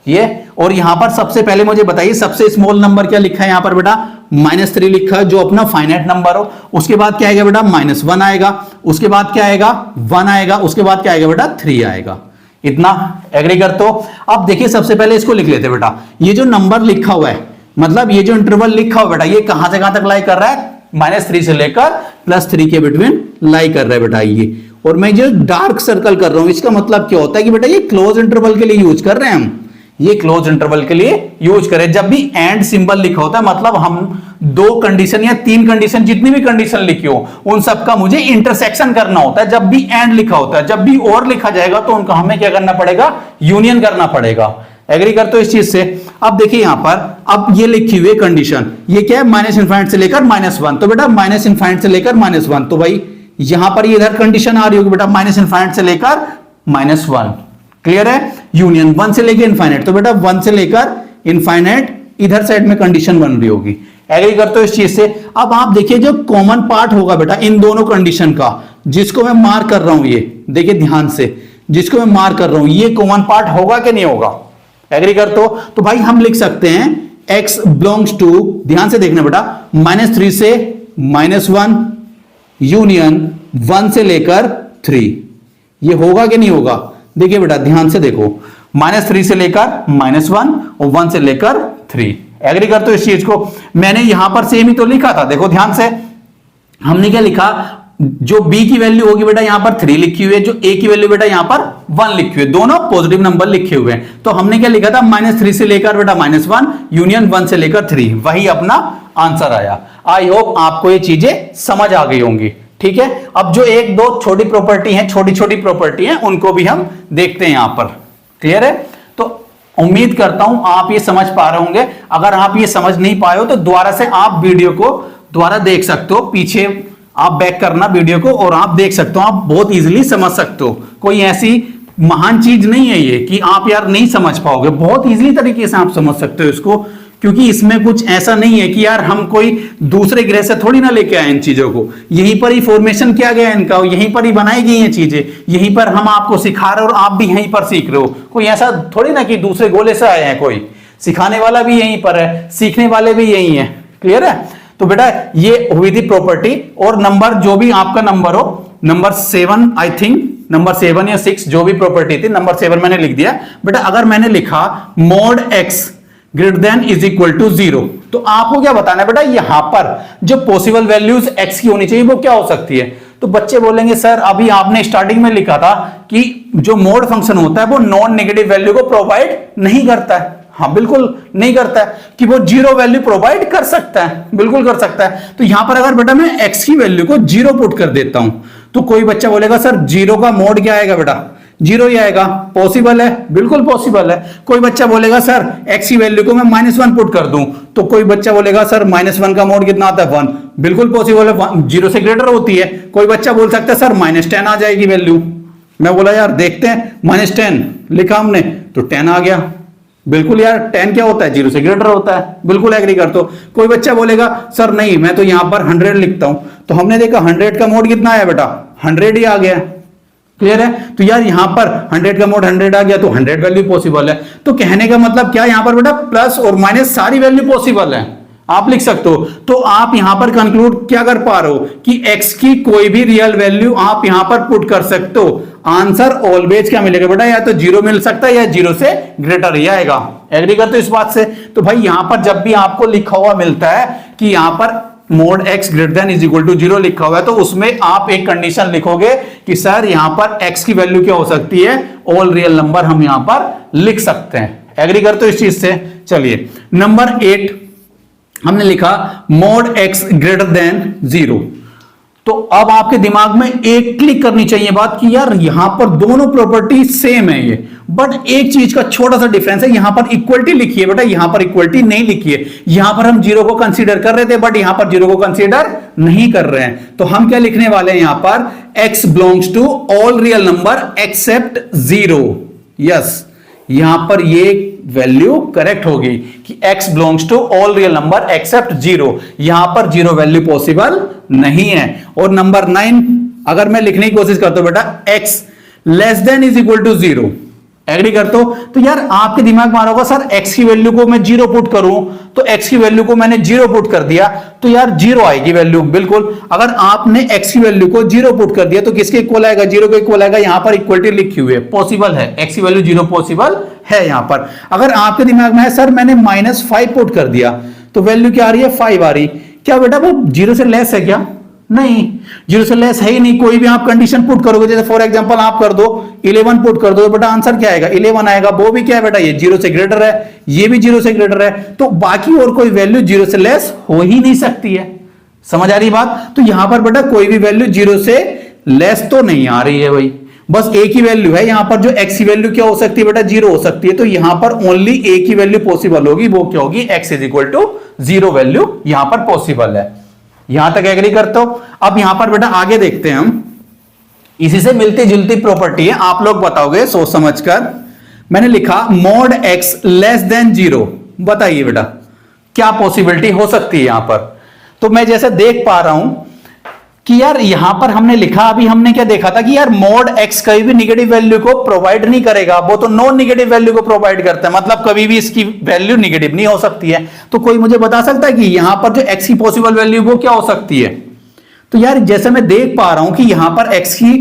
ये, और यहां पर सबसे पहले मुझे बताइए सबसे स्मॉल नंबर क्या लिखा है यहां पर बेटा, -3 लिखा है जो अपना फाइनाइट नंबर हो। उसके बाद क्या आएगा बेटा, -1 आएगा, उसके बाद क्या आएगा 1 आएगा, उसके बाद क्या आएगा बेटा 3 आएगा। इतना एग्री करते हो? अब देखिए सबसे पहले इसको लिख लेते बेटा। ये जो नंबर लिखा हुआ है, मतलब ये जो इंटरवल लिखा हुआ बेटा, ये कहां से कहां तक लाई कर रहा है, -3 से लेकर +3 के बिटवीन लाई कर रहा है बेटा ये। और मैं जो डार्क सर्कल कर रहा हूं इसका मतलब क्या होता है कि बेटा ये क्लोज इंटरवल के लिए यूज कर रहे हैं हम, ये क्लोज इंटरवल के लिए यूज करें। जब भी एंड सिंबल लिखा होता है मतलब हम 2 कंडीशन या 3 कंडीशन, जितनी भी कंडीशन लिखी हो उन सबका मुझे इंटरसेक्शन करना होता है। जब भी एंड लिखा होता है, जब भी और लिखा जाएगा तो उनका हमें क्या करना पड़ेगा, यूनियन करना पड़ेगा। एग्री करते हो इस चीज से? अब देखिए यहां पर अब ये लिखी हुई कंडीशन, ये क्या है -∞ से लेकर -1। तो बेटा -∞ से लेकर -1, तो भाई यहां पर ये इधर कंडीशन आ रही होगी बेटा -∞ से लेकर -1। क्लियर है? यूनियन 1 से लेकर इनफाइनाइट, तो बेटा 1 से लेकर इनफाइनाइट इधर साइड में कंडीशन बन रही होगी। एग्री करते हो इस चीज से? अब आप देखिए जो कॉमन पार्ट होगा बेटा इन दोनों कंडीशन का, जिसको मैं मार्क कर रहा हूं, ये देखिए ध्यान से, जिसको मैं मार्क कर रहा हूं ये कॉमन पार्ट होगा कि नहीं होगा? एग्री करते हो? तो भाई हम लिख सकते हैं x बिलोंग्स टू, ध्यान से देखना बेटा, -3 से -1 यूनियन 1 से लेकर 3। ये होगा कि नहीं होगा? देखिए बेटा ध्यान से देखो, -3 से लेकर -1 और 1 से लेकर 3। एग्री करते हो इस चीज को? मैंने यहां पर सेम ही तो लिखा था, देखो ध्यान से। हमने क्या लिखा, जो b की वैल्यू होगी बेटा यहां पर 3 लिखी हुई है, जो a की वैल्यू बेटा यहां पर 1 लिखी हुई है, दोनों पॉजिटिव नंबर लिखे हुए हैं। तो हमने क्या लिखा था, -3 से लेकर बेटा -1 यूनियन 1 से लेकर 3, वही अपना आंसर आया। आई होप आपको ये चीजें समझ आ गई होंगी। ठीक है, अब जो 1-2 छोटी प्रॉपर्टी हैं, छोटी छोटी प्रॉपर्टी हैं, उनको भी हम देखते हैं यहां पर। क्लियर है? तो उम्मीद करता हूं आप ये समझ पा रहे होंगे। अगर आप ये समझ नहीं पाए हो तो दोबारा से आप वीडियो को दोबारा देख सकते हो, पीछे आप बैक करना वीडियो को और आप देख सकते हो, आप बहुत इजीली समझ सकते हो। कोई ऐसी महान चीज नहीं है ये कि आप यार नहीं समझ पाओगे, बहुत इजीली तरीके से आप समझ सकते हो इसको, क्योंकि इसमें कुछ ऐसा नहीं है कि यार हम कोई दूसरे ग्रह से थोड़ी ना लेके आए इन चीजों को। यहीं पर ही फॉर्मेशन किया गया इनका, यहीं पर ही बनाई गई हैं चीजें, यहीं पर हम आपको सिखा रहे हो और आप भी यहीं पर सीख रहे हो। कोई ऐसा थोड़ी ना कि दूसरे गोले से आए हैं, कोई सिखाने वाला भी यहीं पर है, सीखने वाले भी यही है। क्लियर है? तो बेटा ये हुई थी प्रॉपर्टी। और नंबर जो भी आपका नंबर हो, नंबर 7 आई थिंक, नंबर 7 या 6 जो भी प्रॉपर्टी थी, नंबर 7 मैंने लिख दिया बेटा। अगर मैंने लिखा mod x greater than is equal to 0, तो आपको क्या बताना है बेटा, यहां पर जो पॉसिबल वैल्यूज x की होनी चाहिए वो क्या हो सकती है। तो बच्चे बोलेंगे सर अभी आपने स्टार्टिंग में लिखा था कि जो मोड फंक्शन होता है वो नॉन नेगेटिव वैल्यू को प्रोवाइड नहीं करता है। हाँ बिल्कुल नहीं करता है, कि वो 0 वैल्यू प्रोवाइड कर सकता है, बिल्कुल कर सकता है। तो यहां पर अगर बेटा मैं x की वैल्यू को 0 पुट कर देता हूं, तो कोई बच्चा बोलेगा सर 0 का मोड क्या आएगा बेटा, जीरो ही आएगा। पॉसिबल है, बिल्कुल पॉसिबल है। कोई बच्चा बोलेगा सर x की वैल्यू को मैं -1 पुट कर दूं, तो कोई बच्चा बोलेगा सर -1 का मोड कितना आता है 1, बिल्कुल पॉसिबल है, 0 से ग्रेटर होती है। कोई बच्चा बोल सकता है सर -10 आ जाएगी वैल्यू, मैं बोला यार देखते हैं, -10 लिखा हमने तो 10 आ गया। बिल्कुल यार 10 क्या होता है, 0 से ग्रेटर होता है, बिल्कुल एग्री कर। तो कोई बच्चा बोलेगा सर नहीं मैं तो यहां पर 100 लिखता हूं, तो हमने देखा 100 का मोड कितना आया बेटा, 100 ही आ गया। क्लियर है? तो यार यहां पर 100 का मोड 100 आ गया तो 100 वैल्यू पॉसिबल है। तो कहने का मतलब क्या, यहां पर बेटा प्लस और माइनस सारी वैल्यू पॉसिबल है, आप लिख सकते हो। तो आप यहां पर कंक्लूड क्या कर पा रहे हो कि x की कोई भी रियल वैल्यू आप यहां पर पुट कर सकते हो। आंसर ऑलवेज क्या मिलेगा बेटा, या तो 0 मिल सकता है या 0 से ग्रेटर ही आएगा। एग्री करते हो इस बात से? तो भाई यहां पर जब भी आपको लिखा हुआ मिलता है कि यहां पर mod x greater than is equal to 0 लिखा हुआ है, तो उसमें आप एक कंडीशन लिखोगे कि सर यहां पर x की वैल्यू क्या हो सकती है, ऑल रियल नंबर हम यहां पर लिख सकते हैं। एग्री करते हो इस चीज से? चलिए नंबर 8 हमने लिखा मोड x ग्रेटर देन 0। तो अब आपके दिमाग में एक क्लिक करनी चाहिए बात कि यार यहां पर दोनों प्रॉपर्टी सेम है ये, बट एक चीज का छोटा सा डिफरेंस है, यहां पर इक्वलिटी लिखी है बेटा, यहां पर इक्वलिटी नहीं लिखी है। यहां पर हम 0 को कंसीडर कर रहे थे बट यहां पर 0 को कंसीडर नहीं कर रहे हैं। तो हम क्या लिखने वाले हैं यहां पर, x belongs to all real number except 0। Yes, यहां पर ये वैल्यू करेक्ट होगी कि x belongs to all real number except 0। यहां पर 0 वैल्यू पॉसिबल नहीं है। और नंबर 9 अगर मैं लिखने की कोशिश करता हूं बेटा, x less than is equal to 0। Agree करते हो? तो यार आपके दिमाग में आ रहा होगा सर x की वैल्यू को मैं 0 पुट करूं, तो x की वैल्यू को मैंने 0 पुट कर दिया तो यार 0 आएगी वैल्यू। बिल्कुल, अगर आपने x की वैल्यू को 0 पुट कर दिया तो किसके इक्वल आएगा, 0 के इक्वल आएगा। यहां पर इक्वलिटी लिखी हुई है, पॉसिबल है, x की वैल्यू 0 पॉसिबल है यहां पर। अगर आपके दिमाग में है सर मैंने -5 पुट कर दिया तो वैल्यू क्या आ रही है, 5 आ रही, क्या बेटा वो 0 से लेस है क्या? नहीं, 0 से लेस है ही नहीं। कोई भी आप कंडीशन पुट करोगे, जैसे फॉर एग्जांपल आप कर दो 11 पुट कर दो, तो बेटा आंसर क्या आएगा, 11 आएगा। वो भी क्या है बेटा, ये 0 से ग्रेटर है, ये भी 0 से ग्रेटर है, तो बाकी और कोई वैल्यू 0 से लेस हो ही नहीं सकती है। समझ आ रही बात? तो यहां पर बेटा कोई भी वैल्यू 0 से लेस तो नहीं आ रही है भाई, बस एक ही वैल्यू है यहां पर, जो x की वैल्यू क्या हो सकती है बेटा, 0 हो सकती है। तो यहां पर ओनली एक ही वैल्यू पॉसिबल होगी, वो क्या होगी, x is equal to 0 value यहां पर पॉसिबल है। यहां तक एग्री करते हो? अब यहां पर बेटा आगे देखते हैं हम, इसी से मिलती जुलती प्रॉपर्टी है, आप लोग बताओगे सोच समझकर। मैंने लिखा मोड x लेस देन 0, बताइए बेटा क्या पॉसिबिलिटी हो सकती है यहां पर। तो मैं जैसे देख पा रहा हूं कि यार यहां पर हमने लिखा, अभी हमने क्या देखा था कि यार मोड x कभी भी निगेटिव वैल्यू को प्रोवाइड नहीं करेगा, वो तो नॉन निगेटिव वैल्यू को प्रोवाइड करता है, मतलब कभी भी इसकी वैल्यू निगेटिव नहीं हो सकती है। तो कोई मुझे बता सकता है कि यहां पर जो x की पॉसिबल वैल्यू वो क्या हो सकती है? तो यार जैसे मैं देख पा रहा हूं कि यहां पर x की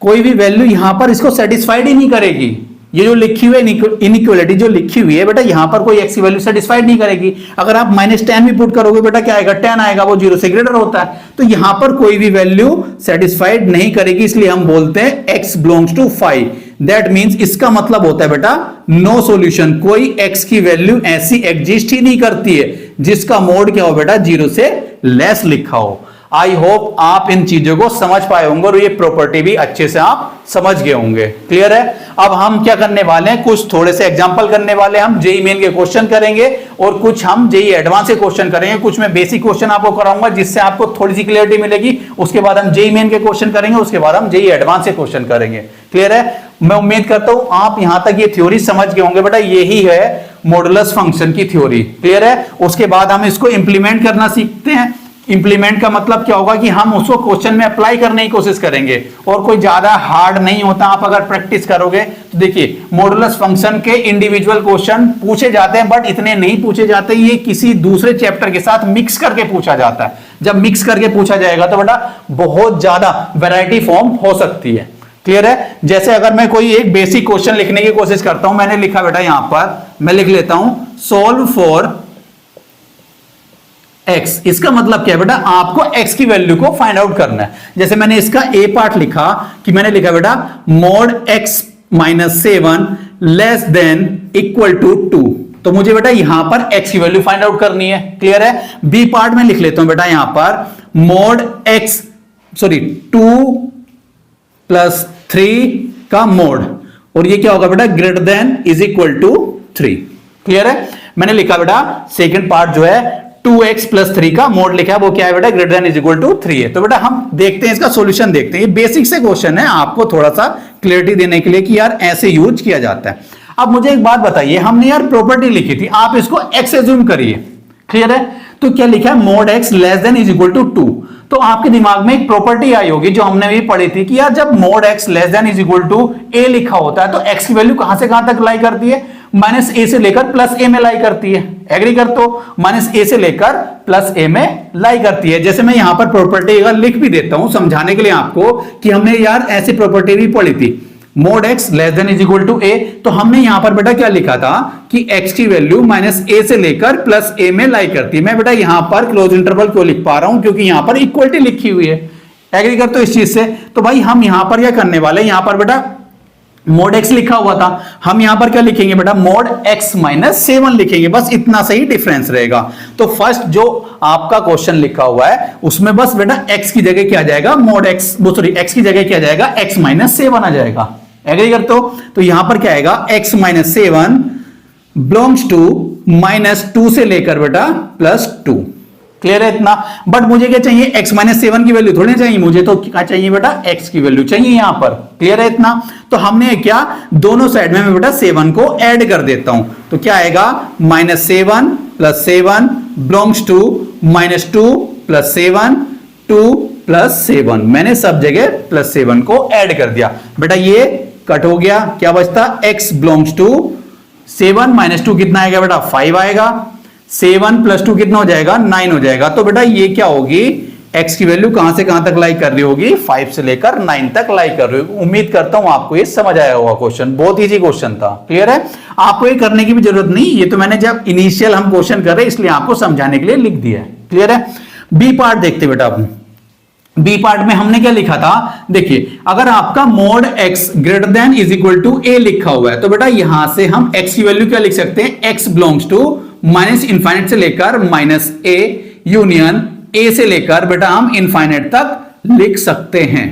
कोई भी वैल्यू यहां पर इसको सेटिस्फाइड ही नहीं करेगी। ये जो लिखी हुई इनइक्वालिटी जो लिखी हुई है बेटा, यहां पर कोई x की वैल्यू सेटिस्फाइड नहीं करेगी। अगर आप -10 भी पुट करोगे बेटा क्या आएगा, 10 आएगा, वो 0 से ग्रेटर होता है। तो यहां पर कोई भी वैल्यू सेटिस्फाइड नहीं करेगी, इसलिए हम बोलते हैं x belongs to 5। That means इसका मतलब होता है बेटा नो सॉल्यूशन, कोई x की वैल्यू ऐसी एग्जिस्ट ही नहीं करती है जिसका मोड क्या हो बेटा, 0 से लेस लिखा हो। आई होप आप इन चीजों को समझ पाए होंगे और ये प्रॉपर्टी भी अच्छे से आप समझ गए होंगे। क्लियर है? अब हम क्या करने वाले हैं, कुछ थोड़े से एग्जांपल करने वाले हैं। हम जेई मेन के क्वेश्चन करेंगे और कुछ हम जेई एडवांस के क्वेश्चन करेंगे। कुछ मैं बेसिक क्वेश्चन आपको कराऊंगा जिससे आपको थोड़ी सी क्लियरिटी मिलेगी। उसके बाद हम जेई मेन के क्वेश्चन करेंगे, उसके बाद हम जेई एडवांस के क्वेश्चन करेंगे। क्लियर है? मैं उम्मीद करता हूं आप यहां तक ये थ्योरी समझ गए होंगे बेटा, यही है मॉडुलस फंक्शन की थ्योरी। क्लियर है? उसके बाद हम इसको इंप्लीमेंट करना सीखते हैं। इंप्लीमेंट का मतलब क्या होगा कि हम उसको क्वेश्चन में अप्लाई करने की कोशिश करेंगे और कोई ज्यादा हार्ड नहीं होता। आप अगर प्रैक्टिस करोगे तो देखिए मॉडुलस फंक्शन के इंडिविजुअल क्वेश्चन पूछे जाते हैं, बट इतने नहीं पूछे जाते, ये किसी दूसरे चैप्टर के साथ मिक्स करके पूछा जाता है। जब मिक्स करके पूछा जाएगा तो बेटा बहुत ज्यादा वैरायटी फॉर्म हो सकती है। क्लियर है? जैसे अगर मैं कोई एक बेसिक क्वेश्चन लिखने की कोशिश करता हूं, मैंने लिखा बेटा यहां पर, मैं लिख लेता हूं सॉल्व फॉर x। इसका मतलब क्या है बेटा, आपको x की वैल्यू को फाइंड आउट करना है। जैसे मैंने इसका a पार्ट लिखा कि मैंने लिखा बेटा mod x -7 less than equal to 2। तो मुझे बेटा यहां पर x की वैल्यू फाइंड आउट करनी है। क्लियर है? b पार्ट में लिख लेता हूं बेटा यहां पर मोड 2 + 3 का मोड। और ये क्या होगा बेटा, greater than is equal to 3। Clear है? मैंने लिखा बेटा सेकंड पार्ट जो है 2x प्लस 3 का मोड लिखा है, वो क्या है बेटा, greater than is equal to 3 है। तो बेटा हम देखते हैं इसका सॉल्यूशन देखते हैं। ये बेसिक से क्वेश्चन है, आपको थोड़ा सा क्लियरिटी देने के लिए कि यार ऐसे यूज किया जाता है। अब मुझे एक बात बताइए, हमने यार प्रॉपर्टी लिखी थी, आप इसको x एज्यूम करिए। क्लियर है? तो क्या लिखा है, mod x less than is equal to 2। तो आपके दिमाग में एक प्रॉपर्टी आई होगी जो हमने भी पढ़ी थी कि यार जब mod x less than is equal to a लिखा होता है तो x की वैल्यू कहां से कहां तक लाई करती है, माइनस a से लेकर प्लस a में लाई करती है। एग्री कर? तो माइनस a से लेकर प्लस a में लाई करती है। जैसे मैं यहां पर प्रॉपर्टी अगर लिख भी देता हूं समझाने के लिए आपको कि हमने यार ऐसी प्रॉपर्टी भी पढ़ी थी, mod x less than is equal to a। तो हमने यहां पर बेटा क्या लिखा था कि x की वैल्यू माइनस a से लेकर प्लस a में लाई करती है। मैं बेटा यहां पर क्लोज इंटरवल क्यों लिख पा रहा हूं, क्योंकि यहां पर इक्वलिटी लिखी हुई है। एग्री कर? तो इस चीज से तो भाई हम यहां पर क्या करने वाले, यहां पर बेटा मोड x लिखा हुआ था, हम यहां पर क्या लिखेंगे बेटा, मोड x माइनस 7 लिखेंगे। बस इतना सही डिफरेंस रहेगा। तो फर्स्ट जो आपका क्वेश्चन लिखा हुआ है उसमें बस बेटा x की जगह क्या आ जाएगा, मोड x, सॉरी x की जगह क्या आ जाएगा, x माइनस 7 आ जाएगा। एग्री करते हो? तो यहां पर क्या आएगा, x minus 7 belongs to minus 2 से लेकर बेटा प्लस 2। क्लियर है इतना? बट मुझे क्या चाहिए, x माइनस 7 की वैल्यू थोड़ी चाहिए, मुझे तो क्या चाहिए बेटा, x की वैल्यू चाहिए यहां पर। क्लियर है इतना? तो हमने क्या, दोनों साइड में मैं बेटा 7 को ऐड कर देता हूं। तो क्या आएगा, minus 7 plus 7 belongs to minus 2 plus 7 2 plus 7। मैंने सब जगह प्लस 7 को ऐड कर दिया। बेटा ये कट हो गया, क्या बचता, x बिलोंग्स टू 7 माइनस 2 कितना आएगा बेटा, 5 आएगा। 7 प्लस 2 कितना हो जाएगा, 9 हो जाएगा। तो बेटा ये क्या होगी, x की वैल्यू कहां से कहां तक लाई कर रही होगी, 5 से लेकर 9 तक लाई कर रही होगी। उम्मीद करता हूं आपको ये समझ आया होगा। क्वेश्चन बहुत इजी क्वेश्चन था। क्लियर है? आपको ये करने की भी जरूरत नहीं, ये तो मैंने जब इनिशियल हम क्वेश्चन कर रहे हैं इसलिए आपको समझाने के लिए लिख दिया है। क्लियर है? बी पार्ट देखते बेटा। अब बी पार्ट में हमने क्या लिखा था, देखिए अगर आपका mod x greater than is equal to a लिखा हुआ है तो बेटा यहां से हम x की वैल्यू क्या लिख सकते हैं, x belongs to minus infinite से लेकर माइनस a यूनियन a से लेकर बेटा हम इनफाइनाइट तक लिख सकते हैं।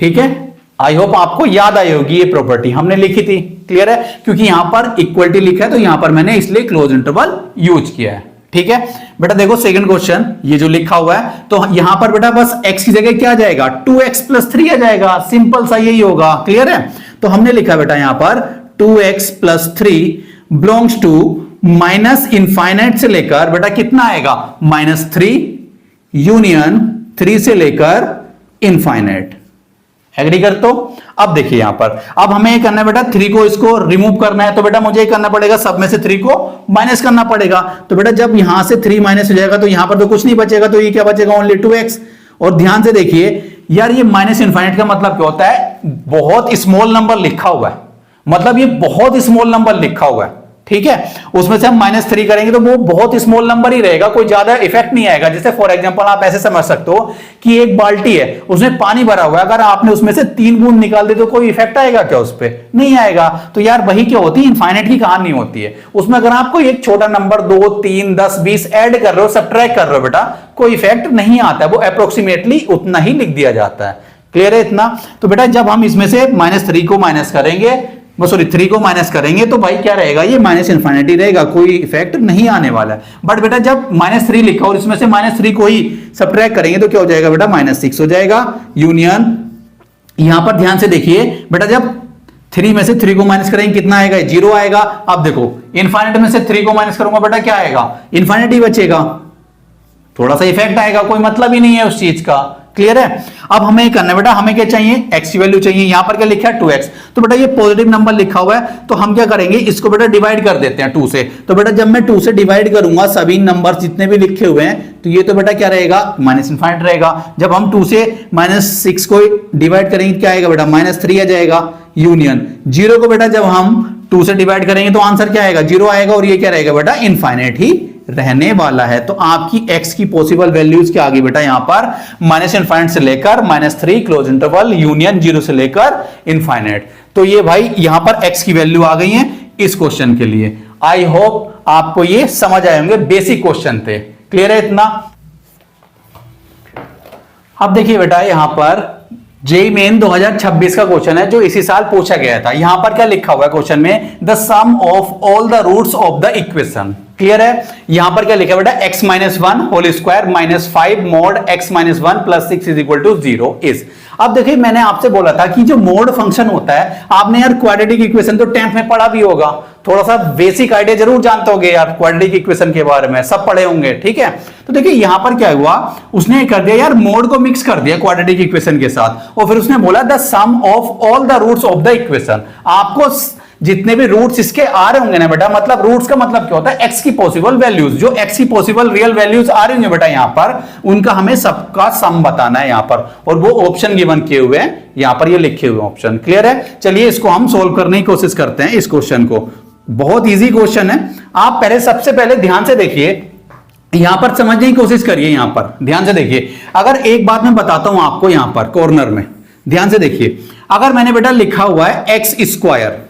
ठीक है? आई होप आपको याद आई होगी, ये प्रॉपर्टी हमने लिखी थी। क्लियर है? क्योंकि यहां पर इक्वलिटी लिखा है तो यहां पर मैंने इसलिए क्लोज इंटरवल यूज किया है। ठीक है बेटा? देखो सेकंड क्वेश्चन ये जो लिखा हुआ है, तो यहां पर बेटा बस x की जगह क्या आ जाएगा, 2x प्लस 3 आ जाएगा। सिंपल सा यही होगा। क्लियर है? तो हमने लिखा बेटा यहां पर 2x plus 3 belongs to minus infinite से लेकर बेटा कितना आएगा, माइनस 3 यूनियन 3 से लेकर इनफाइनाइट। एग्री कर? तो अब देखिए यहां पर अब हमें ये करना है बेटा, 3 को इसको रिमूव करना है तो बेटा मुझे ये करना पड़ेगा, सब में से 3 को माइनस करना पड़ेगा। तो बेटा जब यहां से 3 माइनस हो जाएगा तो यहां पर तो कुछ नहीं बचेगा, तो ये क्या बचेगा, ओनली 2x। और ध्यान से देखिए यार, ये माइनस इनफाइनाइट का मतलब क्या होता है, बहुत स्मॉल नंबर लिखा हुआ है, मतलब ये बहुत स्मॉल नंबर लिखा हुआ है। ठीक है? उसमें से हम माइनस 3 करेंगे तो वो बहुत स्मॉल नंबर ही रहेगा, कोई ज्यादा इफेक्ट नहीं आएगा। जैसे फॉर एग्जांपल आप ऐसे समझ सकते हो कि एक बाल्टी है, उसमें पानी भरा हुआ है, अगर आपने उसमें से 3 बूंद निकाल दी तो कोई इफेक्ट आएगा क्या उस पर? नहीं आएगा। तो यार वही क्या होती है, इनफाइनाइट की कहानी होती है। उसमें अगर आपको एक छोटा नंबर 2 3 10 20 ऐड कर रहे हो, सब्ट्रैक्ट कर रहे हो बेटा, कोई इफेक्ट नहीं आता है, वो अप्रोक्सीमेटली उतना ही लिख दिया जाता है। क्लियर है इतना? तो बेटा जब हम इसमें से माइनस 3 को माइनस करेंगे, सॉरी 3 को माइनस करेंगे तो भाई क्या रहेगा, ये माइनस इनफाइनिटी रहेगा, कोई इफेक्ट नहीं आने वाला है। बट बेटा जब माइनस 3 लिखा और इसमें से माइनस 3 को ही सब्ट्रैक्ट करेंगे तो क्या हो जाएगा बेटा, माइनस 6 हो जाएगा यूनियन। यहां पर ध्यान से देखिए बेटा, जब 3 में से 3 को माइनस करेंगे कितना आएगा, 0 आएगा। अब देखो इनफाइनिटी में से 3 को माइनस करूंगा बेटा क्या आएगा, इनफाइनिटी बचेगा, थोड़ा सा इफेक्ट आएगा, कोई मतलब ही नहीं है उस चीज का। क्लियर है? अब हमें करना है बेटा, हमें क्या चाहिए, x की वैल्यू चाहिए। यहां पर क्या लिखा है, 2x। तो बेटा ये पॉजिटिव नंबर लिखा हुआ है तो हम क्या करेंगे, इसको बेटा डिवाइड कर देते हैं 2 से। तो बेटा जब मैं 2 से डिवाइड करूंगा सभी नंबर जितने भी लिखे हुए हैं तो ये तो बेटा क्या रहेगा, माइनस इनफाइनाइट रहेगा। जब हम 2 से माइनस 6 को डिवाइड करेंगे क्या आएगा बेटा, माइनस 3 आ जाएगा यूनियन। 0 को बेटा जब हम 2 से डिवाइड करेंगे तो आंसर क्या आएगा, 0 आएगा। और ये क्या रहेगा बेटा, इनफाइनाइट ही रहने वाला है। तो आपकी x की पॉसिबल वैल्यूज क्या आ गई बेटा, यहां पर माइनस इनफाइनाइट से लेकर -3 क्लोज इंटरवल यूनियन 0 से लेकर इनफाइनाइट। तो ये भाई यहां पर x की वैल्यू आ गई है इस क्वेश्चन के लिए। आई होप आपको ये समझ आए होंगे, बेसिक क्वेश्चन थे। क्लियर है इतना? अब देखिए बेटा यहां पर जेई मेन 2026 का क्वेश्चन है जो इसी साल पूछा गया था। यहां पर क्या लिखा हुआ है क्वेश्चन में, the sum of all the roots of the equation. Clear है? यहां पर क्या लिखा है बेटा, x minus one whole square minus 5 mod x minus one plus 6 is equal to 0 is. अब देखिए मैंने आपसे बोला था कि जो मोड फंक्शन होता है, आपने यार क्वाड्रेटिक इक्वेशन तो 10th में पढ़ा भी होगा, थोड़ा सा बेसिक आइडिया जरूर जानते होगे यार क्वाड्रेटिक इक्वेशन के बारे में, सब पढ़े होंगे। ठीक है, तो देखिए यहां पर क्या हुआ, उसने कर दिया यार मोड को मिक्स कर दिया क्वाड्रेटिक इक्वेशन के साथ, और फिर उसने बोला the sum of all the roots of the equation. आपको जितने भी रूट्स इसके आ रहे होंगे ना बेटा, मतलब रूट्स का मतलब क्या होता है, एक्स की पॉसिबल वैल्यूज, जो एक्स की पॉसिबल रियल वैल्यूज आ रही होंगे बेटा यहां पर, उनका हमें सबका सम बताना है यहां पर, और वो ऑप्शन गिवन किए हुए हैं यहां पर, ये लिखे हुए ऑप्शन। क्लियर है? चलिए इसको हम सोल्व करने की कोशिश करते हैं इस क्वेश्चन को। बहुत ईजी क्वेश्चन है, आप सबसे पहले ध्यान से देखिए, यहां पर समझने की कोशिश करिए। यहां पर ध्यान से देखिए, अगर एक बात मैं बताता हूं आपको, यहां पर कॉर्नर में ध्यान से देखिए, अगर मैंने बेटा लिखा हुआ है एक्स स्क्वायर,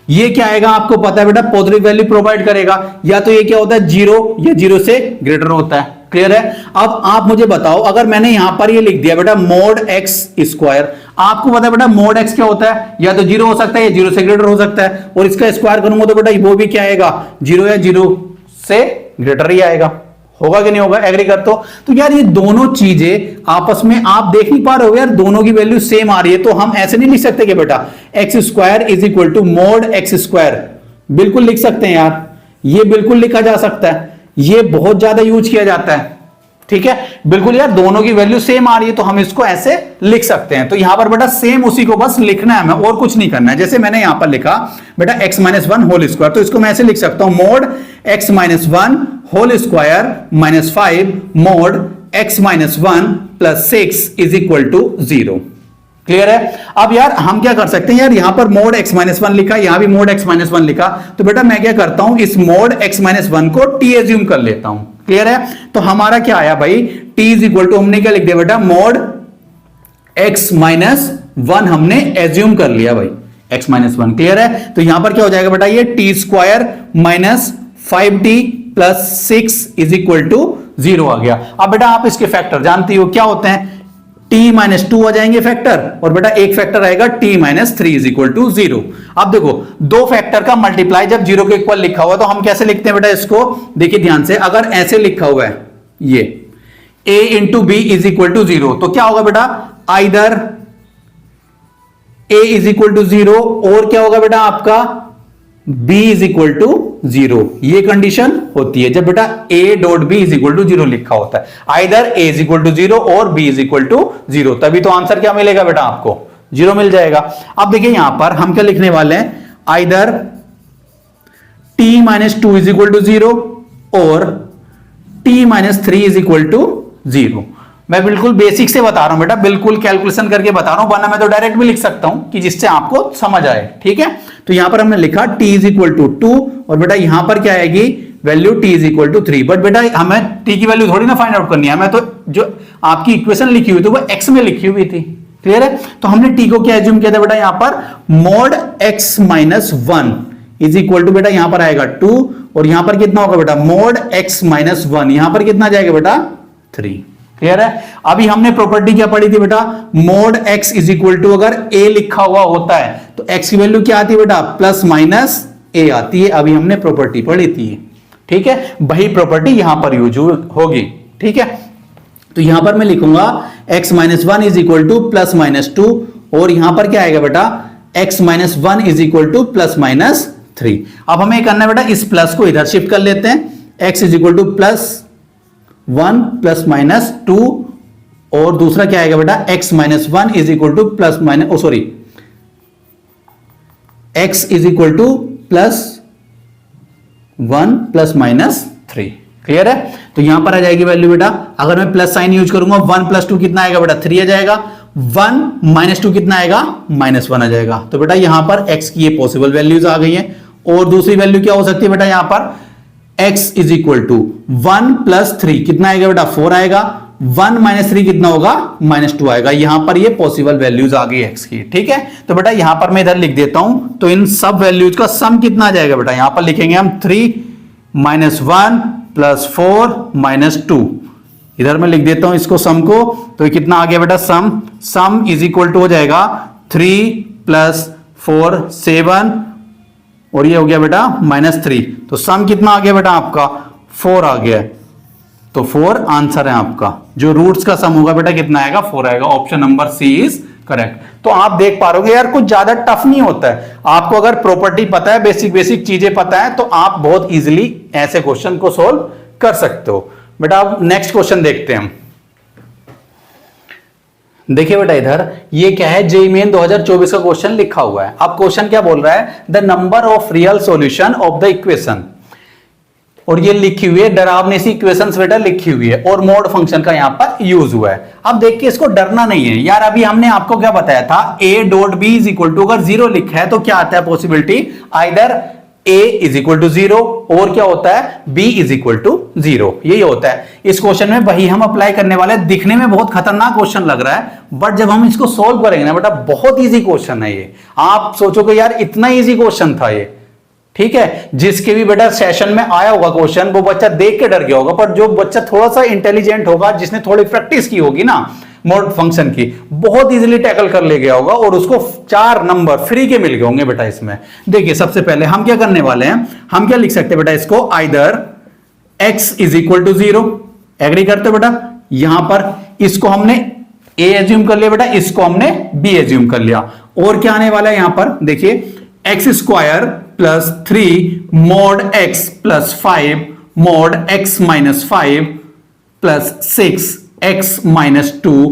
ये क्या आएगा आपको पता है बेटा, पॉजिटिव वैल्यू प्रोवाइड करेगा, या तो ये क्या होता है जीरो, या जीरो से ग्रेटर होता है। क्लियर है? अब आप मुझे बताओ, अगर मैंने यहां पर ये लिख दिया बेटा मोड एक्स स्क्वायर, आपको पता है बेटा मोड एक्स क्या होता है, या तो जीरो हो सकता है या जीरो से ग्रेटर हो सकता है, और इसका स्क्वायर करूंगा तो बेटा वो भी क्या आएगा, जीरो या जीरो से ग्रेटर ही आएगा। होगा कि नहीं होगा? एग्री कर तो यार ये दोनों चीजें आपस में आप देख नहीं पा रहे हो यार, दोनों की वैल्यू सेम आ रही है, तो हम ऐसे नहीं लिख सकते कि बेटा x square is equal to mod x square. बिल्कुल लिख सकते हैं यार, ये बिल्कुल लिखा जा सकता है, ये बहुत ज्यादा यूज किया जाता है। ठीक है, बिल्कुल यार दोनों की वैल्यू सेम आ रही है तो हम इसको ऐसे लिख सकते हैं। तो यहां पर बेटा सेम उसी को बस लिखना है हमें, और कुछ नहीं करना है। जैसे मैंने यहां पर लिखा बेटा x minus one whole square, तो इसको मैं ऐसे लिख सकता हूं mod x minus one whole square minus 5 mod x minus one plus 6 is equal to 0। Clear है? अब यार हम क्या कर सकते हैं, यार यहां पर मोड x माइनस वन लिखा, यहां भी मोड x माइनस वन लिखा, तो बेटा मैं क्या करता हूं, इस मोड x माइनस वन को t एज्यूम कर लेता हूं। क्लियर है? तो हमारा क्या आया भाई, t इज इक्वल टू, हमने क्या लिख दिया बेटा, मोड x माइनस वन हमने एज्यूम कर लिया भाई, x माइनस वन। क्लियर है? तो यहां पर क्या हो जाएगा बेटा, ये t square minus 5t plus 6 is equal to 0 आ गया। अब बेटा आप इसके फैक्टर जानती हो क्या होते हैं, t माइनस टू आ जाएंगे फैक्टर, और बेटा एक फैक्टर आएगा t minus three is equal to 0। अब देखो दो फैक्टर का मल्टीप्लाई जब 0 के इक्वल लिखा हुआ तो हम कैसे लिखते हैं बेटा इसको, देखिए ध्यान से, अगर ऐसे लिखा हुआ है ये a into b is equal to 0, तो क्या होगा बेटा, either a is equal to 0 और क्या होगा बेटा आपका b इज इक्वल टू 0। ये कंडीशन होती है जब बेटा a dot b is equal to 0 लिखा होता है, either a is equal to 0 और b इज इक्वल टू 0, तभी तो आंसर क्या मिलेगा बेटा आपको, 0 मिल जाएगा। अब देखिए यहां पर हम क्या लिखने वाले हैं, either t minus two is equal to 0 और t minus three is equal to 0। मैं बिल्कुल बेसिक से बता रहा हूं बेटा, बिल्कुल कैलकुलेशन करके बता रहा हूं, वरना मैं तो डायरेक्ट भी लिख सकता हूं कि जिससे आपको समझ आए। ठीक है, तो यहां पर हमने लिखा t इज इक्वल टू 2, और बेटा यहां पर क्या आएगी value t is equal to 3। But बेटा हमें t की वैल्यू थोड़ी ना फाइंड आउट करनी है, हमें तो जो आपकी इक्वेशन लिखी हुई थी वो x में लिखी हुई थी। क्लियर है? तो हमने t को क्या एज्यूम किया था बेटा, यहां पर mod x minus one is equal to बेटा यहां पर आएगा 2, और यहां पर कितना होगा बेटा मोड x माइनस वन, यहां पर कितना जाएगा बेटा 3। क्लियर है? अभी हमने प्रॉपर्टी क्या पढ़ी थी बेटा, mod x is equal to, अगर a लिखा हुआ होता है तो x की वैल्यू क्या आती है बेटा, प्लस माइनस a आती है। अभी हमने प्रॉपर्टी पढ़ी थी। ठीक है, वही प्रॉपर्टी यहां पर यूज होगी। ठीक है, तो यहां पर मैं लिखूंगा x minus one is equal two plus minus two, और यहां पर क्या आएगा बेटा x minus one is equal two plus minus 3। अब हमें करना है बेटा, इस प्लस को इधर शिफ्ट कर लेते हैं, x is equal two plus 1 plus minus 2, और दूसरा क्या आएगा बेटा x minus one is equal two plus minus sorry x is equal two plus 1 plus minus 3। Clear है? तो यहां पर आ जाएगी वैल्यू बेटा, अगर मैं प्लस साइन यूज करूंगा 1 प्लस 2 कितना आएगा बेटा 3 आ जाएगा, 1 माइनस 2 कितना आएगा माइनस 1 आ जाएगा। तो बेटा यहां पर x की ये पॉसिबल वैल्यूज आ गई हैं, और दूसरी वैल्यू क्या हो सकती है बेटा, यहां पर x is equal to 1 plus 3 कितना आएगा बेटा 4 आएगा, 1 माइनस 3 कितना होगा माइनस 2 आएगा। यहां पर ये पॉसिबल वैल्यूज आ गई x की। ठीक है, तो बेटा यहां पर मैं इधर लिख देता हूं, तो इन सब वैल्यूज का सम कितना आ जाएगा बेटा, यहां पर लिखेंगे हम 3 माइनस 1 प्लस 4 माइनस 2 इधर मैं लिख देता हूं इसको सम को, तो कितना आ गया बेटा सम इज इक्वल टू हो जाएगा 3 + 4 7 और ये हो गया बेटा -3। तो सम कितना आ गया बेटा आपका 4 आ गया, तो 4 आंसर है आपका। जो रूट्स का सम होगा बेटा कितना आएगा 4 आएगा। Option number C is correct. तो आप देख पा रहे हो यार कुछ ज्यादा टफ नहीं होता है, आपको अगर प्रॉपर्टी पता है, बेसिक चीजें पता है, तो आप बहुत इजीली ऐसे क्वेश्चन को सोल्व कर सकते हो। बेटा अब नेक्स्ट क्वेश्चन देखते हैं हम। देखिए बेटा इधर ये क्या है, जेईई मेन 2024 का क्वेश्चन लिखा हुआ है। अब क्वेश्चन क्या बोल रहा है, the number of real solution of the equation, और ये लिखी हुई है डरावनी सी इक्वेशंस बेटा लिखी हुई है, और मोड फंक्शन का यहां पर यूज हुआ है। अब देखिए इसको डरना नहीं है यार, अभी हमने आपको क्या बताया था, a dot b is equal to, अगर 0 लिखा है तो क्या आता है possibility, either a is equal to 0 और क्या होता है b इज इक्वल टू 0, यही होता है। इस क्वेश्चन में वही हम अप्लाई करने वाले हैं। दिखने में बहुत खतरनाक क्वेश्चन लग रहा है, बट जब हम इसको सोल्व करेंगे ना बेटा, बहुत इजी क्वेश्चन है ये। आप सोचोगे यार इतना इजी क्वेश्चन था ये, ठीक है। जिसके भी बेटा सेशन में आया होगा क्वेश्चन, वो बच्चा देख के डर गया होगा, पर जो बच्चा थोड़ा सा इंटेलिजेंट होगा, जिसने थोड़ी प्रैक्टिस की होगी ना मोड फंक्शन की, बहुत इजीली टैकल कर ले गया होगा, और उसको 4 नंबर फ्री के मिल गए होंगे बेटा इसमें। देखिए सबसे पहले हम क्या करने वाले हैं, हम क्या लिख सकते हैं बेटा इसको, either x is equal to 0, agree करते हो बेटा। यहां पर इसको हमने a एज्यूम कर लिया बेटा, इसको हमने b एज्यूम कर लिया, और क्या आने वाला है यहां पर देखिए, x² + 3 mod x + 5 mod x - 5 + 6x - 2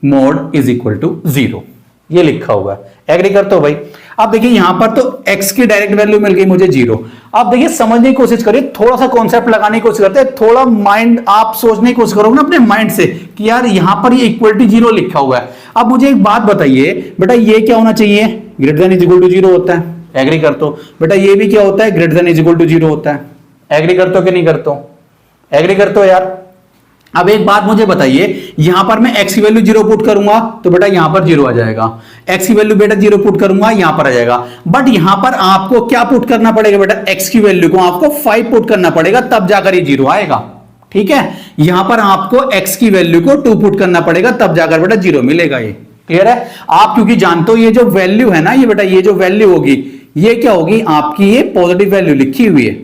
mod is equal to 0, ये लिखा हुआ है। एग्री करते हो भाई। अब देखिए यहां पर तो x की डायरेक्ट वैल्यू मिल गई मुझे 0। अब देखिए समझने की कोशिश करिए, थोड़ा सा कॉन्सेप्ट लगाने की कोशिश करते हैं, थोड़ा माइंड आप सोचने की कोशिश करोगे ना अपने माइंड से कि यार यहां पर ये इक्वलिटी 0 लिखा हुआ है। अब मुझे एक बात बताइए बेटा, ये क्या होना चाहिए, greater than is equal to 0 होता है। एग्री करते हो बेटा, ये भी क्या होता है, greater than is equal to 0 होता है। एग्री करते हो कि नहीं करते हो, एग्री करते हो यार। अब एक बात मुझे बताइए, यहां पर मैं x की वैल्यू 0 पुट करूंगा तो बेटा यहां पर 0 आ जाएगा, x की वैल्यू बेटा 0 पुट करूंगा यहां पर आ जाएगा, बट यहां पर आपको क्या पुट करना पड़ेगा बेटा, x की वैल्यू को आपको 5 पुट करना पड़ेगा, तब जाकर ये 0 आएगा। ठीक है, यहां पर आपको x की वैल्यू को 2 पुट करना पड़ेगा, तब जाकर बेटा 0 मिलेगा। ये क्लियर है। आप क्योंकि जानते हो ये जो वैल्यू है ना, ये बेटा ये जो वैल्यू होगी ये क्या होगी आपकी, ये पॉजिटिव वैल्यू लिखी हुई है।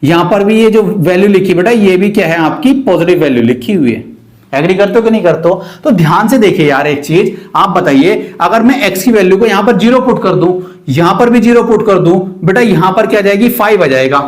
यहां पर भी ये जो वैल्यू लिखी बेटा, ये भी क्या है आपकी पॉजिटिव वैल्यू लिखी हुई है। एग्री करते हो कि नहीं करते हो। तो ध्यान से देखिए यार एक चीज, आप बताइए अगर मैं x की वैल्यू को यहां पर 0 पुट कर दूं, यहां पर भी 0 पुट कर दूं, बेटा यहां पर क्या जाएगी 5 आ जाएगा।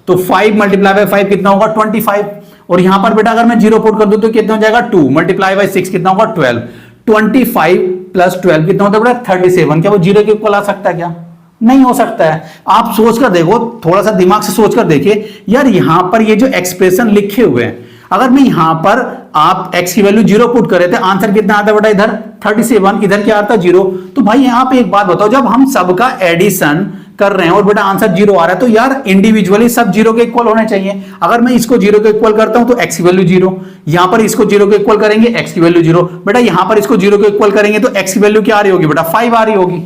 तो 5 × 5 कितना होगा 25, और यहां पर बेटा अगर मैं 0 पुट कर दूं तो कितना हो जाएगा 2 × 6 कितना होगा 12। 25 + 12 कितना होता है बेटा 37। क्या वो 0 के इक्वल आ सकता है क्या, नहीं हो सकता है। आप सोचकर देखो, थोड़ा सा दिमाग से सोचकर देखिए यार, यहां पर ये जो एक्सप्रेशन लिखे हुए हैं, अगर मैं यहां पर आप x की वैल्यू 0 पुट कर रहे थे, आंसर कितना आता है बेटा इधर 37, इधर क्या आता है 0। तो भाई यहां पे एक बात बताओ, जब हम सबका एडिशन कर रहे हैं और बेटा आंसर 0 आ रहा है, तो यार इंडिविजुअली सब 0 के इक्वल होने चाहिए। अगर मैं इसको 0 के इक्वल करता हूं तो x की वैल्यू 0, यहां पर इसको 0 के इक्वल करेंगे x की वैल्यू 0, बेटा यहां पर इसको 0 के इक्वल करेंगे तो x की वैल्यू क्या आ रही होगी बेटा 5 आ रही होगी,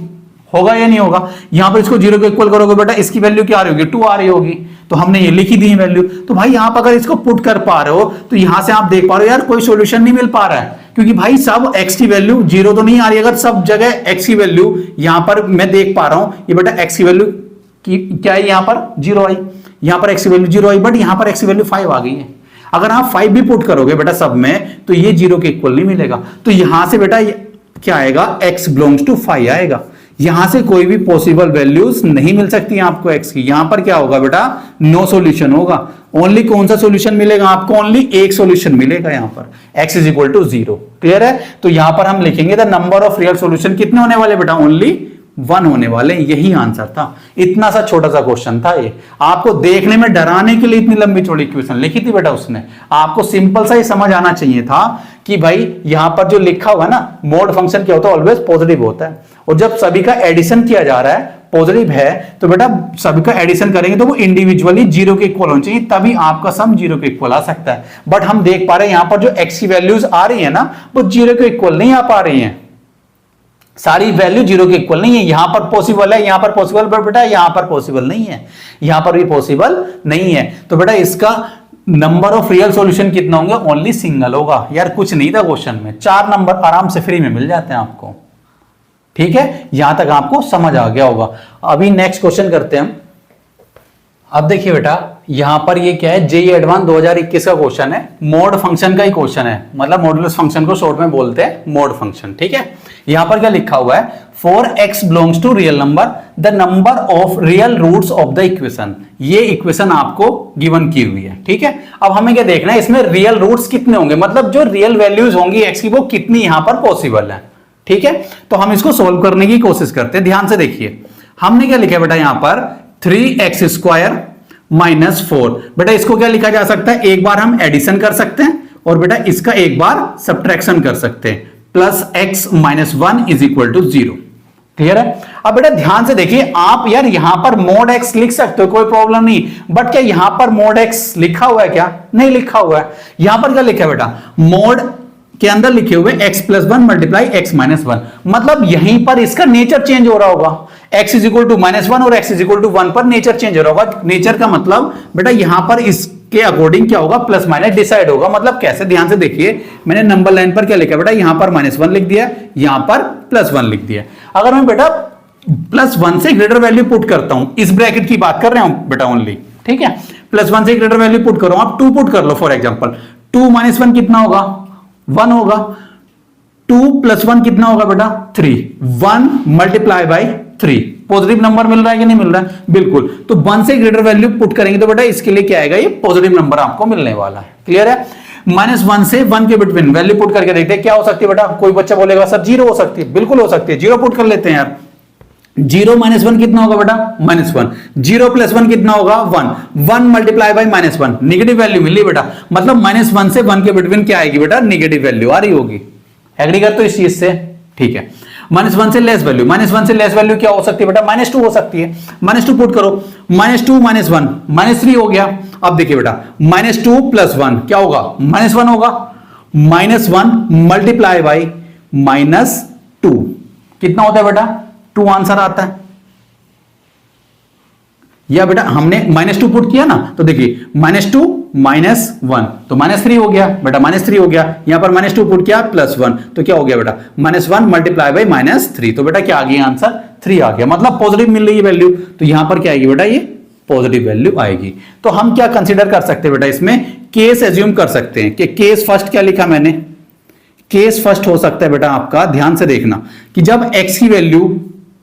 होगा या नहीं होगा। यहां पर इसको 0 के इक्वल करोगे बेटा, इसकी वैल्यू क्या आ रही होगी 2 आ रही होगी। तो हमने ये लिखी दी वैल्यू। तो भाई यहां पर अगर इसको पुट कर पा रहे हो तो यहां से आप देख पा रहे हो यार कोई सॉल्यूशन नहीं मिल पा रहा है, क्योंकि भाई सब x की वैल्यू 0 तो नहीं आ रही। अगर सब जगह x की वैल्यू यहां पर मैं देख पा रहा हूं, ये बेटा x की वैल्यू की क्या है, यहां पर 0 आई, यहां पर x की वैल्यू 0 आई, बट यहां पर x की वैल्यू 5 आ गई है। अगर आप 5 भी पुट करोगे बेटा सब में, तो ये 0 के इक्वल नहीं मिलेगा। तो यहां से बेटा क्या आएगा, x बिलोंग्स टू 5 आएगा। यहां से कोई भी पॉसिबल वैल्यूज नहीं मिल सकती आपको x की। यहां पर क्या होगा बेटा, नो सॉल्यूशन होगा। ओनली कौन सा सॉल्यूशन मिलेगा आपको, ओनली एक सॉल्यूशन मिलेगा यहां पर, x is equal to 0। Clear है। तो यहां पर हम लिखेंगे the number of real solution कितने होने वाले बेटा, ओनली 1 होने वाले। यही आंसर था। इतना सा छोटा सा क्वेश्चन था ये, आपको देखने में डराने के लिए इतनी लंबी चौड़ी इक्वेशन लिखी थी बेटा उसने। आपको सिंपल सा ही समझ आना चाहिए था कि भाई यहां पर जो लिखा हुआ है ना, मोड फंक्शन क्या होता है, ऑलवेज पॉजिटिव होता है, और जब सभी का एडिशन किया जा रहा है पॉजिटिव है, तो बेटा सभी का एडिशन करेंगे तो वो इंडिविजुअली 0 के इक्वल होना चाहिए, तभी आपका सम 0 के इक्वल आ सकता है। बट हम देख पा रहे हैं यहां पर जो x की वैल्यूज आ रही है ना, वो 0 के इक्वल नहीं आ पा रही है। सारी वैल्यू 0 के इक्वल नहीं है। यहां पर पॉसिबल है, यहां पर पॉसिबल, बट बेटा यहां पर पॉसिबल नहीं है, यहां पर भी पॉसिबल नहीं है। तो बेटा इसका नंबर ऑफ रियल सॉल्यूशन कितना होंगे, ओनली सिंगल होगा यार, कुछ नहीं था क्वेश्चन में, 4 नंबर आराम से फ्री में मिल जाते हैं आपको। ठीक है, यहां तक आपको समझ आ गया होगा। अभी नेक्स्ट क्वेश्चन करते हैं हम। अब देखिए बेटा, यहां पर ये क्या है, जेईई एडवांस 2021 का क्वेश्चन है, मोड फंक्शन का ही क्वेश्चन है, मतलब मॉडुलस फंक्शन को शॉर्ट में बोलते हैं मोड फंक्शन। ठीक है, यहां पर क्या लिखा हुआ है, for x belongs to real number the number of real roots of the equation. ये इक्वेशन आपको गिवन की हुई है। ठीक है, अब हमें क्या देखना है, इसमें रियल रूट्स कितने होंगे, मतलब जो रियल वैल्यूज होंगी x की वो कितनी यहां पर पॉसिबल है। ठीक है, तो हम इसको सोल्व करने की कोशिश करते हैं। ध्यान से देखिए, हमने क्या लिखा है बेटा, यहां पर 3x स्क्वायर माइनस 4। बेटा इसको क्या लिखा जा सकता है, एक बार हम एडिशन कर सकते हैं और बेटा इसका एक बार सब्ट्रैक्शन कर सकते हैं, plus x minus 1 is equal to 0। Clear है। अब बेटा ध्यान से देखिए, आप यार यहां पर मोड x लिख सकते हो, कोई प्रॉब्लम नहीं, बट क्या यहां पर मोड x लिखा हुआ है, क्या नहीं लिखा हुआ है। यहां पर क्या लिखा है बेटा, मोड के अंदर लिखे हुए x plus 1 multiply x minus 1, मतलब यहीं पर इसका नेचर चेंज हो रहा होगा, x is equal to minus 1 और x इज इक्वल टू 1 पर नेचर चेंज हो रहा होगा। नेचर का मतलब बेटा यहां पर इसके अकॉर्डिंग क्या होगा, प्लस माइनस डिसाइड होगा। मतलब कैसे, ध्यान से देखिए, मैंने नंबर लाइन पर क्या लिखा बेटा, यहां पर माइनस 1 लिख दिया, यहां पर प्लस 1 लिख दिया। अगर मैं बेटा प्लस 1 से ग्रेटर वैल्यू पुट करता हूं, इस ब्रैकेट की बात कर रहे हूं बेटा ओनली। ठीक है, प्लस 1 से ग्रेटर वैल्यू पुट करो, आप 2 पुट कर लो फॉर एग्जांपल, 2 माइनस 1 कितना होगा, 1 होगा। 2 प्लस 1 कितना होगा बेटा, 3। 1 मल्टीप्लाई बाई 3, पॉजिटिव नंबर मिल रहा है कि नहीं मिल रहा है, बिल्कुल। तो 1 से ग्रेटर वैल्यू पुट करेंगे तो बेटा इसके लिए क्या आएगा, ये पॉजिटिव नंबर आपको मिलने वाला है। क्लियर है। माइनस 1 से 1 के बिटवीन वैल्यू पुट करके देखते हैं क्या हो सकती है बेटा। कोई बच्चा बोलेगा सर 0 हो सकती है, बिल्कुल हो सकती है, 0 पुट कर लेते हैं यार। 0 माइनस 1 कितना होगा बेटा, माइनस 1। 0 प्लस 1 कितना होगा, 1। 1 multiply by minus 1, negative value मिली बेटा, मतलब माइनस 1 से 1 के बिटवीन क्या आएगी बेटा, निगेटिव वैल्यू आ रही होगी। एग्री कर तो इस चीज से, ठीक है। माइनस 1 से लेस वैल्यू, माइनस 1 से लेस वैल्यू क्या हो सकती है बेटा, माइनस 2 हो सकती है। माइनस 2 पुट करो, माइनस 2 माइनस 1 माइनस 3 हो गया। अब देखिए बेटा, माइनस 2 प्लस 1 क्या होगा, माइनस 1 होगा। माइनस 1 मल्टीप्लाई बाई माइनस 2 कितना होता है बेटा, 2 आंसर आता है। या बेटा हमने माइनस 2 पुट किया ना, तो देखिए माइनस 2 माइनस 1 तो माइनस 3 हो गया बेटा, माइनस 3 हो गया। यहां पर माइनस 2 पुट किया, प्लस 1 तो क्या हो गया बेटा, माइनस 1 मल्टीप्लाई बाई माइनस 3, तो बेटा क्या आ गया आंसर, 3 आ गया। मतलब पॉजिटिव मिल रही है वैल्यू, तो यहां पर क्या आएगी बेटा, ये पॉजिटिव वैल्यू आएगी। तो हम क्या कंसीडर कर सकते हैं बेटा, इसमें केस एज्यूम कर सकते हैं कि केस फर्स्ट क्या लिखा मैंने, केस फर्स्ट हो सकता है बेटा आपका, ध्यान से देखना कि जब x की वैल्यू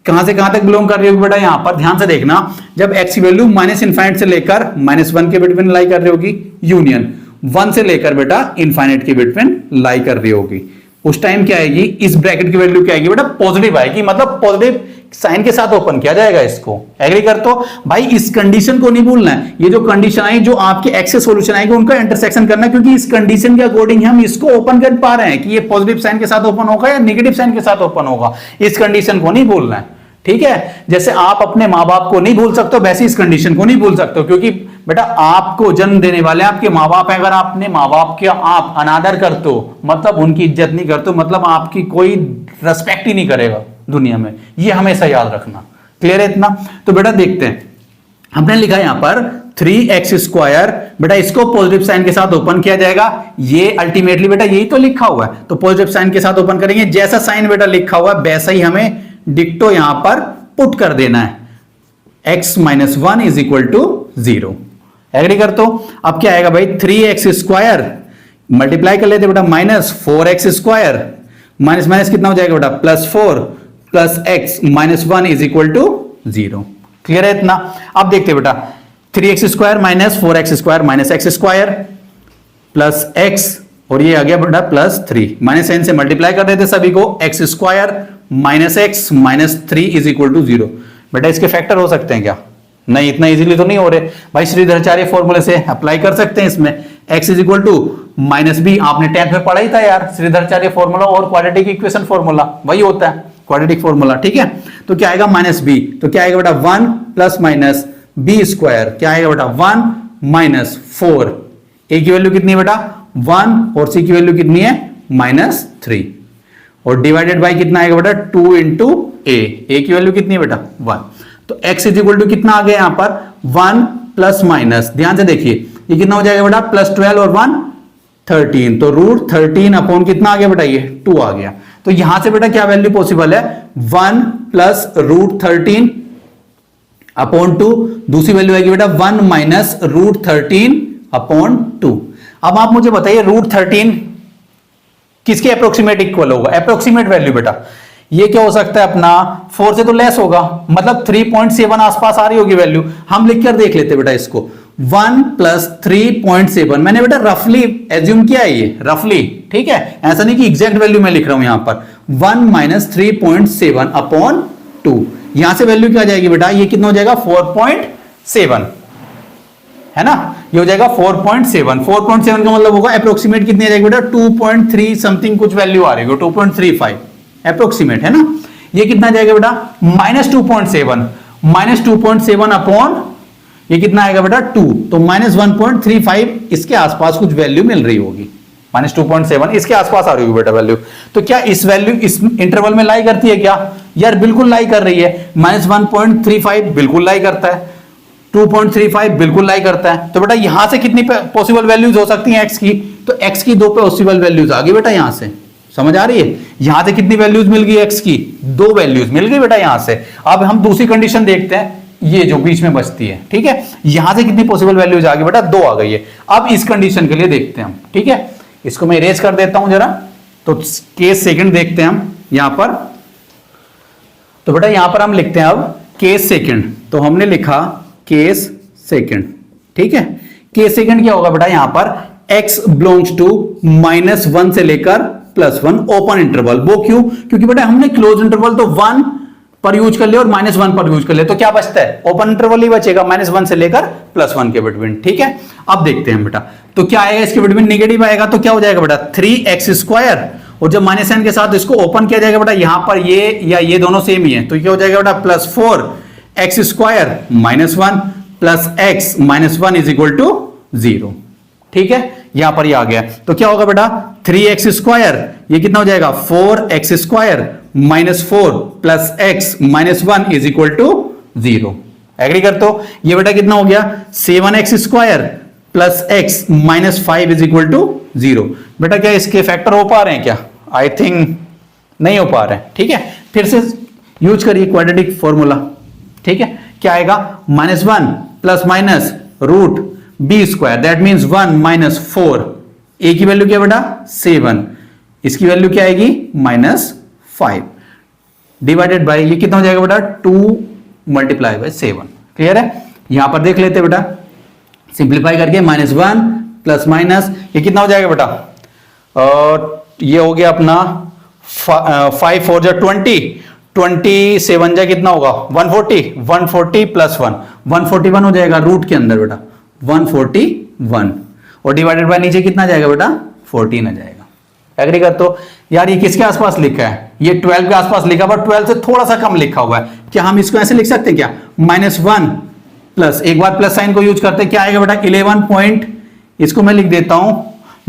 कहां से कहां तक बिलोंग कर रही होगी बेटा, यहां पर ध्यान से देखना, जब x की वैल्यू माइनस इनफाइनाइट से लेकर माइनस 1 के बिटवीन लाई कर रही होगी, यूनियन 1 से लेकर बेटा इनफाइनाइट के बिटवीन लाई कर रही होगी, उस टाइम क्या आएगी, इस ब्रैकेट की वैल्यू क्या आएगी बेटा, पॉजिटिव आएगी। मतलब पॉजिटिव साइन के साथ ओपन किया जाएगा इसको। एग्री कर तो भाई, इस कंडीशन को नहीं भूलना है। ये जो कंडीशन आई, जो आपके एक्स से सॉल्यूशन आएगी उनका इंटरसेक्शन करना, क्योंकि इस कंडीशन के अकॉर्डिंग हम इसको ओपन कर पा रहे हैं कि ये पॉजिटिव साइन के साथ ओपन होगा या नेगेटिव साइन के साथ ओपन होगा। इस कंडीशन को नहीं भूलना है, ठीक है। जैसे आप अपने माँ बाप को नहीं भूल सकते, वैसे इस कंडीशन को नहीं भूल सकते, क्योंकि बेटा आपको जन्म देने वाले आपके माँ बाप है। अगर अपने माँ बाप के आप अनादर करते हो, मतलब उनकी इज्जत नहीं करते हो, मतलब आपकी कोई रेस्पेक्ट ही नहीं करेगा दुनिया में। ये हमेशा याद रखना। क्लियर है इतना। तो बेटा देखते हैं, हमने लिखा यहां पर 3x स्क्वायर, बेटा इसको पॉजिटिव साइन के साथ ओपन किया जाएगा। ये अल्टीमेटली बेटा यही तो लिखा हुआ है, तो पॉजिटिव साइन के साथ ओपन करेंगे। जैसा साइन बेटा लिखा हुआ है वैसा ही हमें डिक्टो यहां पर पुट कर देना है, x minus 1 is equal to 0। Agree कर तो अब क्या आएगा भाई, 3x स्क्वायर मल्टीप्लाई कर लेते बेटा minus 4x square, minus minus कितना हो जाएगा बेटा, plus 4 plus x minus 1 is equal to 0। Clear है इतना। अब देखते बेटा, 3x square minus 4x square minus x square plus x, और ये आ गया बेटा प्लस 3, माइनस साइन से मल्टीप्लाई कर देते सभी को, x square minus x minus 3 is equal to 0। बेटा इसके फैक्टर हो सकते हैं क्या, नहीं इतना इजीली तो नहीं हो रहे भाई। श्रीधराचार्य फॉर्मूले से अप्लाई कर सकते हैं इसमें, x is equal to minus b, आपने 10th में पढ़ा ही था यार, श्रीधराचार्य फॉर्मूला और क्वाड्रेटिक इक्वेशन फॉर्मूला वही होता है, क्वाड्रेटिक फॉर्मूला, ठीक है। तो क्या आएगा माइनस बी, तो क्या आएगा बेटा 1 प्लस माइनस बी स्क्वायर, क्या आएगा बेटा 1 माइनस 4, ए की वैल्यू कितनी है बेटा 1 और सी की वैल्यू कितनी है माइनस 3, और डिवाइडेड बाई कितना आएगा बेटा 2 इंटू ए की वैल्यू कितनी है बेटा 1। तो x इज इक्वल टू कितना आ गया यहां पर 1 प्लस माइनस, ध्यान से देखिए ये कितना हो जाएगा बेटा +12 और 1 13, तो √13 अपॉन कितना आ गया बेटा ये 2 आ गया। तो यहां से बेटा क्या वैल्यू पॉसिबल है 1 प्लस √13 अपॉन 2, दूसरी वैल्यू आएगी बेटा 1 माइनस √13 अपॉन 2। अब आप मुझे बताइए √13 किसके अप्रोक्सीमेट इक्वल होगा, अप्रोक्सीमेट वैल्यू बेटा ये क्या हो सकता है अपना 4 से तो लेस होगा, मतलब 3.7 आसपास आ रही होगी वैल्यू। हम लिख कर देख लेते बेटा इसको 1 प्लस 3.7, मैंने बेटा रफली एज्यूम किया है ये रफली, ठीक है, ऐसा नहीं कि एग्जैक्ट वैल्यू मैं लिख रहा हूं यहां पर। 1 माइनस 3.7 अपॉन 2, यहां से वैल्यू क्या आ जाएगी बेटा, ये कितना हो जाएगा 4.7 है ना, ये हो जाएगा 4.7। 4.7 का मतलब होगा अप्रोक्सीमेट कितनी आ जाएगी बेटा 2.3 समथिंग कुछ वैल्यू आ रही है 2.35 अप्रोक्सीमेट है ना। ये कितना आ जाएगा बेटा -2.7, -2.7 अपॉन ये कितना आएगा बेटा 2, तो -1.35 इसके आसपास कुछ वैल्यू मिल रही होगी, -2.7 इसके आसपास आ रही होगी बेटा वैल्यू। तो क्या इस वैल्यू इस इंटरवल में लाई करती है क्या, यार बिल्कुल लाई कर रही है। -1.35 बिल्कुल लाई करता है, 2.35 बिल्कुल लाई करता है। तो बेटा यहां से कितनी पॉसिबल वैल्यूज हो सकती हैं x की, तो x की 2 पॉसिबल वैल्यूज आ गई बेटा यहां से, समझ आ रही है। यहां से कितनी वैल्यूज मिल गई x की, 2 वैल्यूज मिल गई बेटा यहां से। अब हम दूसरी कंडीशन देखते हैं, ये जो बीच में बचती है, ठीक है, यहां से कितनी पॉसिबल वैल्यूज आ गई बेटा 2 आ गई है। अब इस कंडीशन के लिए देखते हैं हम, ठीक है, इसको मैं इरेज कर देता हूं जरा, तो केस सेकंड देखते हैं हम यहां पर। तो बेटा यहां पर हम लिखते हैं अब केस सेकंड, तो हमने लिखा केस सेकंड, ठीक है। केस सेकंड क्या होगा बेटा यहां पर x बिलोंग्स टू -1 से लेकर +1 ओपन इंटरवल। वो क्यों, क्योंकि बेटा हमने क्लोज इंटरवल तो 1 पर यूज कर लिया और -1 पर यूज कर लिया, तो क्या बचता है ओपन इंटरवल ही बचेगा -1 से लेकर +1 के बिटवीन, ठीक है। अब देखते हैं बेटा, तो क्या आएगा इसके बिटवीन नेगेटिव आएगा, तो क्या हो जाएगा बेटा 3x², और जब -n के साथ इसको ओपन किया जाएगा बेटा यहां पर ये या ये दोनों सेम ही है, तो क्या हो जाएगा बेटा +4x² -1 plus x -1 is equal to 0, ठीक है, यहां पर ये आ गया। तो क्या होगा बेटा 3x², ये कितना हो जाएगा 4x² -4 plus x -1 is equal to 0। Agree करते हो, ये बेटा कितना हो गया 7x² plus x -5 is equal to 0। बेटा क्या इसके फैक्टर हो पा रहे हैं क्या, आई थिंक नहीं हो पा रहे हैं, ठीक है। फिर से यूज करिए क्वाड्रेटिक फॉर्मूला, ठीक है, क्या आएगा -1 plus minus √b², that means 1 - 4, a की वैल्यू क्या बेटा 7, इसकी वैल्यू क्या आएगी -5 डिवाइडेड बाय ये कितना हो जाएगा बेटा 2 × 7। क्लियर है, यहां पर देख लेते बेटा, सिंप्लीफाई करके -1 प्लस माइनस ये कितना हो जाएगा बेटा, और ये हो गया अपना 5 4 जा 27 जा कितना होगा 140 प्लस 1 141 हो जाएगा रूट के अंदर बेटा 141, और डिवाइडेड बाय नीचे कितना जाएगा बेटा 14 आ जाएगा। एग्री कर, तो यार ये किसके आसपास लिखा है, ये 12 के आसपास लिखा, बट 12 से थोड़ा सा कम लिखा हुआ है। क्या हम इसको ऐसे लिख सकते हैं क्या -1 प्लस, एक बार प्लस साइन को यूज करते हैं, क्या आएगा बेटा 11 पॉइंट, इसको मैं लिख देता हूं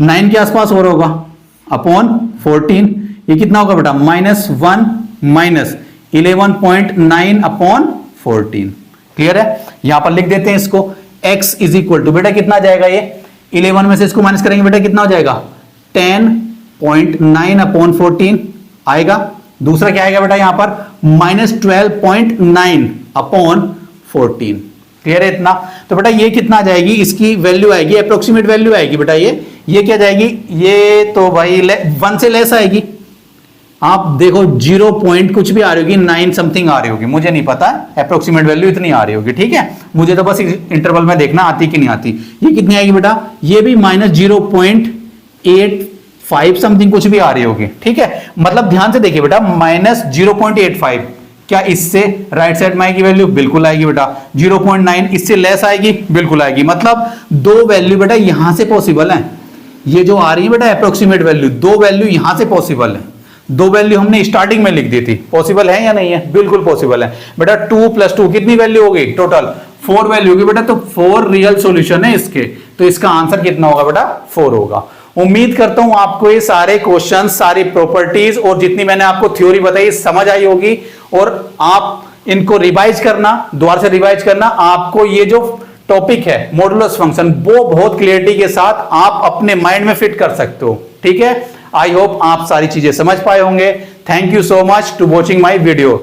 9 के आसपास और होगा अपॉन 14, ये कितना होगा बेटा -1 माइनस 11.9 अपॉन 14। क्लियर है, यहां पर लिख देते हैं इसको x इज इक्वल टू बेटा कितना जाएगा, ये 11 में से इसको माइनस करेंगे बेटा कितना हो जाएगा 10.9 अपॉन 14 आएगा। दूसरा क्या आएगा बेटा यहां पर -12.9 अपॉन 14। क्लियर है इतना, तो बेटा ये कितना आ जाएगी, इसकी वैल्यू आएगी अप्रोक्सीमेट वैल्यू आएगी बेटा ये क्या जाएगी, ये तो भाई 1 से लेस आएगी। आप देखो 0 पॉइंट कुछ भी आ रही होगी 9 समथिंग आ रही होगी, मुझे नहीं पता अप्रोक्सीमेट वैल्यू इतनी आ रही होगी, ठीक है, मुझे तो बस इंटरवल में देखना आती कि नहीं आती। ये कितनी आएगी बेटा, ये भी -0.85 समथिंग कुछ भी आ रही होगी, ठीक है। मतलब ध्यान से देखिए बेटा -0.85, क्या इससे राइट साइड में आएगी वैल्यू, बिल्कुल आएगी बेटा। 0.9 इससे लेस आएगी, बिल्कुल आएगी। मतलब 2 वैल्यू बेटा यहां से पॉसिबल है, ये जो आ रही है बेटा अप्रोक्सीमेट वैल्यू, 2 वैल्यू यहां से पॉसिबल है। 2 वैल्यू हमने स्टार्टिंग में लिख दी थी, पॉसिबल है या नहीं है, बिल्कुल पॉसिबल है बेटा। 2 + 2 कितनी वैल्यू होगी, टोटल 4 वैल्यू होगी बेटा, तो 4 रियल सॉल्यूशन है इसके, तो इसका आंसर कितना होगा बेटा 4 होगा। उम्मीद करता हूं आपको ये सारे क्वेश्चन, सारी प्रॉपर्टीज और जितनी मैंने आपको थ्योरी बताई समझ आई होगी, और आप इनको रिवाइज करना, दोबारा से रिवाइज करना। आपको ये जो टॉपिक है मॉडुलस फंक्शन, वो बहुत क्लियरिटी के साथ आप अपने माइंड में फिट कर सकते हो। ठीक है, आई होप आप सारी चीजें समझ पाए होंगे। Thank you so much to watching my video.